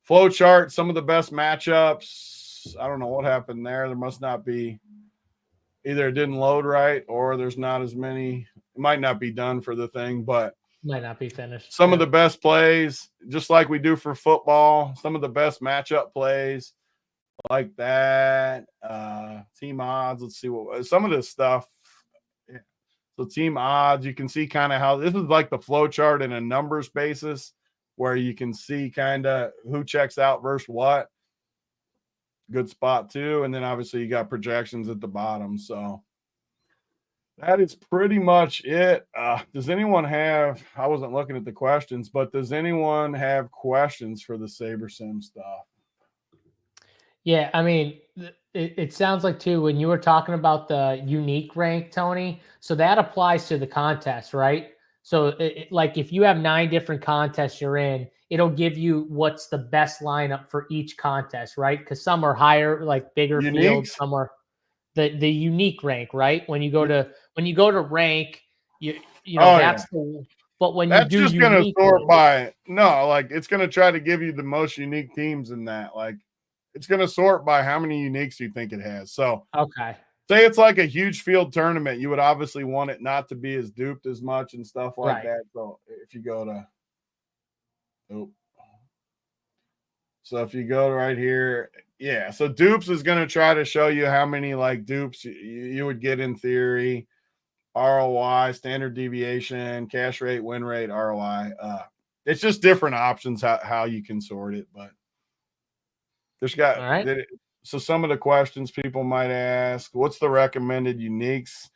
Flow chart, some of the best matchups. I don't know what happened there. There must not be, either it didn't load right or there's not as many. It might not be done for the thing, but might not be finished. Some of the best plays, just like we do for football, some of the best matchup plays like that. Team odds. Let's see what some of this stuff. Yeah. So team odds, you can see kind of how this is like the flow chart in a numbers basis where you can see kind of who checks out versus what. Good spot too. And then obviously you got projections at the bottom. So that is pretty much it. Does anyone have, I wasn't looking at the questions, but does anyone have questions for the SaberSim stuff? Yeah, I mean, it sounds like too, when you were talking about the unique rank, Tony, so that applies to the contest, right? So like if you have 9 different contests you're in, it'll give you what's the best lineup for each contest, right? Because some are higher, like bigger fields, Uniques? some are the unique rank, right? When you go to rank, you know Oh yeah. that's the, but when you That's do just gonna unique sort ones, by no, like it's gonna try to give you the most unique teams in that. Like it's gonna sort by how many uniques you think it has. So okay, say it's like a huge field tournament, you would obviously want it not to be as duped as much and stuff like right. that. So if you go to oh, so if you go right here, yeah. So dupes is gonna try to show you how many like dupes you would get in theory. ROI, standard deviation, cash rate, win rate, ROI. It's just different options how you can sort it, but there's got All right. so some of the questions people might ask, what's the recommended uniques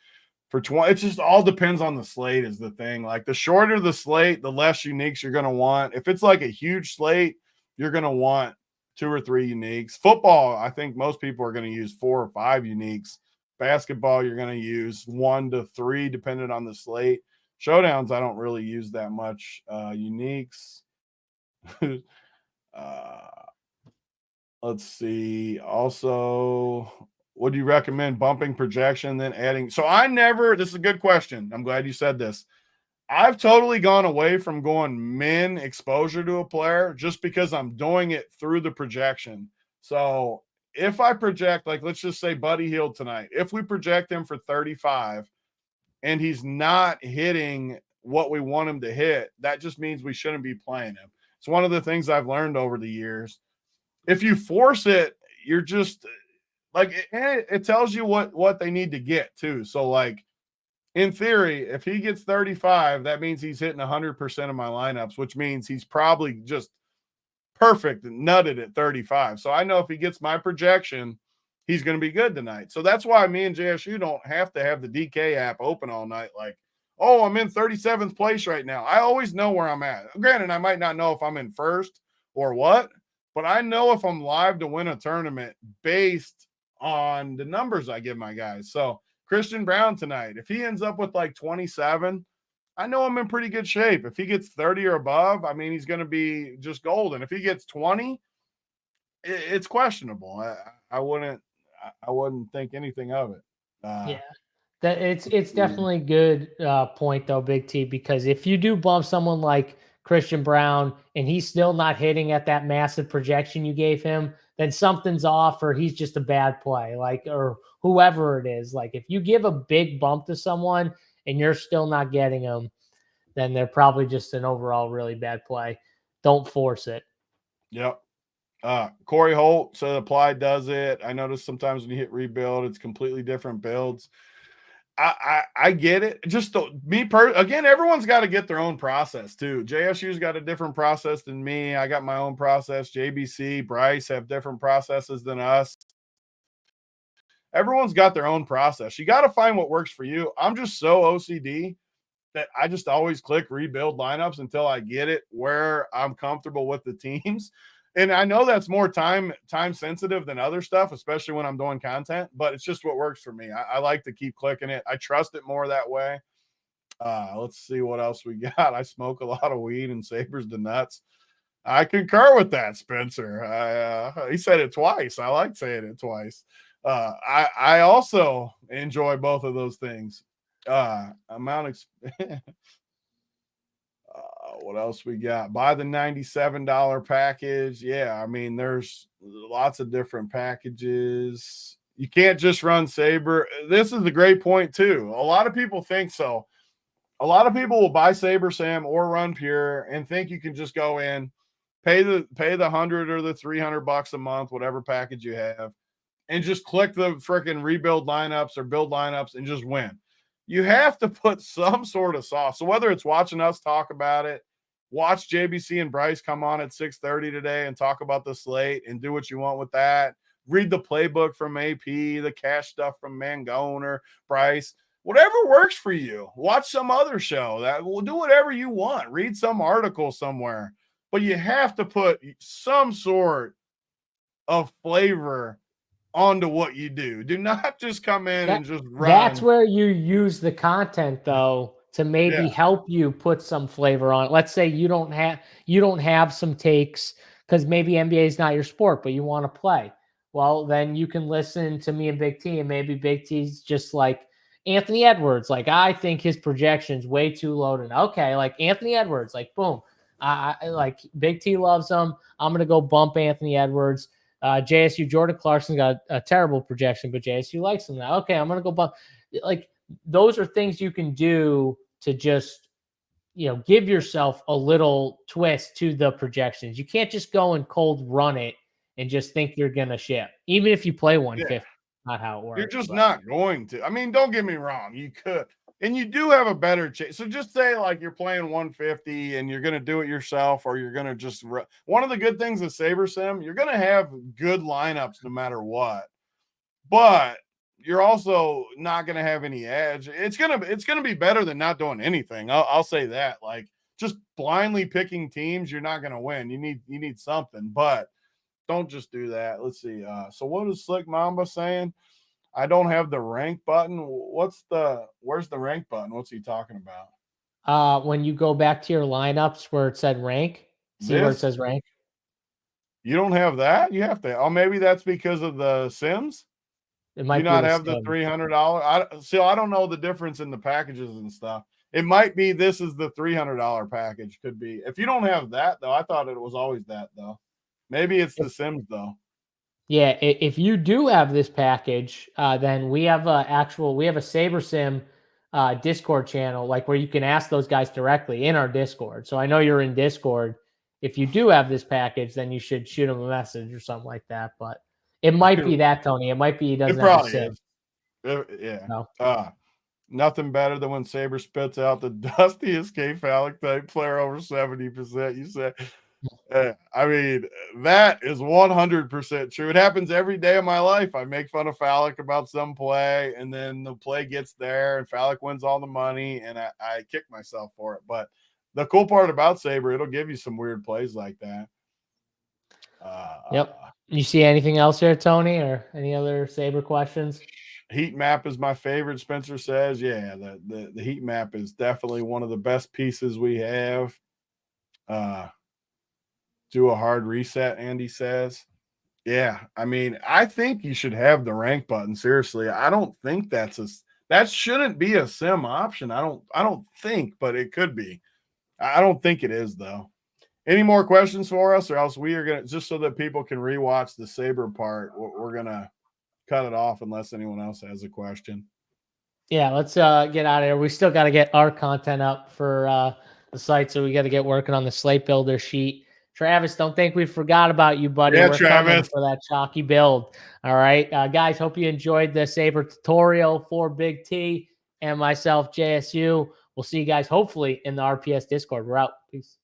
for 20? It just all depends on the slate is the thing. Like the shorter the slate, the less uniques you're gonna want. If it's like a huge slate, you're gonna want 2 or 3 uniques. Football, I think most people are gonna use 4 or 5 uniques. Basketball, you're going to use 1 to 3 depending on the slate. Showdowns, I don't really use that much. Uniques. uh, let's see. Also, would you recommend bumping projection, then adding? So I never, this is a good question. I'm glad you said this. I've totally gone away from going min exposure to a player just because I'm doing it through the projection. So if I project, like, let's just say Buddy Hield tonight, if we project him for 35 and he's not hitting what we want him to hit, that just means we shouldn't be playing him. It's one of the things I've learned over the years. If you force it, you're just like, it tells you what they need to get too. So like, in theory, if he gets 35, that means he's hitting 100% of my lineups, which means he's probably just perfect and nutted at 35. So I know if he gets my projection, he's going to be good tonight. So that's why me and JSU don't have to have the DK app open all night. Like, oh, I'm in 37th place right now. I always know where I'm at. Granted, I might not know if I'm in first or what, but I know if I'm live to win a tournament based on the numbers I give my guys. So Christian Brown tonight, if he ends up with like 27, I know I'm in pretty good shape. If he gets 30 or above, I mean, he's going to be just golden. If he gets 20, it's questionable. I wouldn't think anything of it. Yeah. That it's Yeah. definitely a good point though, Big T, because if you do bump someone like Christian Brown and he's still not hitting at that massive projection you gave him, then something's off or he's just a bad play, like, or whoever it is. Like if you give a big bump to someone and you're still not getting them, then they're probably just an overall really bad play. Don't force it. Yep. Corey Holt said Applied does it. I notice sometimes when you hit rebuild, it's completely different builds. I get it. Just again, everyone's got to get their own process too. JSU's got a different process than me. I got my own process. JBC, Bryce have different processes than us. Everyone's got their own process. You got to find what works for you. I'm just so OCD that I just always click rebuild lineups until I get it where I'm comfortable with the teams. And I know that's more time sensitive than other stuff, especially when I'm doing content, but it's just what works for me. I like to keep clicking it. I trust it more that way. Let's see what else we got. I smoke a lot of weed and sabers the nuts. I concur with that, Spencer. He said it twice. I like saying it twice. I also enjoy both of those things. What else we got? Buy the $97 package. Yeah, I mean, there's lots of different packages. You can't just run Saber. This is a great point, too. A lot of people think so. A lot of people will buy SaberSim or run Pure and think you can just go in, pay the 100 or the $300 a month, whatever package you have, and just click the freaking rebuild lineups or build lineups and just win. You have to put some sort of sauce. So whether it's watching us talk about it, watch JBC and Bryce come on at 6:30 today and talk about the slate and do what you want with that. Read the playbook from AP, the cash stuff from Mangone or Bryce. Whatever works for you. Watch some other show. That will do whatever you want. Read some article somewhere. But you have to put some sort of flavor onto what you do. Do not just come in and just run. That's where you use the content though to maybe help you put some flavor on it. Let's say you don't have some takes because maybe NBA is not your sport, but you want to play. Well, then you can listen to me and Big T, and maybe Big T's just like Anthony Edwards. Like, I think his projection's way too low to okay, like Anthony Edwards, like boom. I like Big T loves him. I'm gonna go bump Anthony Edwards. JSU Jordan Clarkson got a terrible projection, but JSU likes him now. Okay, I'm gonna go bump. Like, those are things you can do to just, give yourself a little twist to the projections. You can't just go and cold run it and just think you're gonna ship, even if you play 150. Not how it works. You're just not going to. I mean, don't get me wrong. You could, and you do have a better chance. So just say like you're playing 150 and you're going to do it yourself, or you're going to just one of the good things of SaberSim, you're going to have good lineups no matter what. But you're also not going to have any edge. It's going to be better than not doing anything. I'll say that. Like, just blindly picking teams, you're not going to win. You need something, but don't just do that. Let's see. So what is Slick Mamba saying? I don't have the rank button. Where's the rank button? What's he talking about? When you go back to your lineups where it said rank, where it says rank. You don't have that? You have to. Oh, maybe that's because of the Sims. It might not have the $300. I don't know the difference in the packages and stuff. It might be this is the $300 package. Could be. If you don't have that though, I thought it was always that though. Maybe it's the Sims though. Yeah, if you do have this package, then we have a SaberSim Discord channel, like where you can ask those guys directly in our Discord. So I know you're in Discord. If you do have this package, then you should shoot him a message or something like that. But it might be that, Tony. It might be he doesn't have a sim. Yeah. No. Nothing better than when Saber spits out the dustiest K-Phallic type player over 70%. You said, I mean, that is 100% true. It happens every day of my life. I make fun of Phallic about some play, and then the play gets there, and Phallic wins all the money, and I kick myself for it. But the cool part about Saber, it'll give you some weird plays like that. Yep. You see anything else here, Tony, or any other Saber questions? Heat map is my favorite, Spencer says. Yeah, the heat map is definitely one of the best pieces we have. Do a hard reset, Andy says. Yeah, I mean, I think you should have the rank button. Seriously, I don't think that shouldn't be a sim option. I don't think, but it could be. I don't think it is though. Any more questions for us, or else we are gonna, just so that people can rewatch the Saber part, we're gonna cut it off unless anyone else has a question. Yeah, let's get out of here. We still got to get our content up for the site, so we got to get working on the Slate Builder sheet. Travis, don't think we forgot about you, buddy. Yeah, we're coming for that chalky build. All right, guys, hope you enjoyed the Saber tutorial for Big T and myself, JSU. We'll see you guys hopefully in the RPS Discord. We're out. Peace.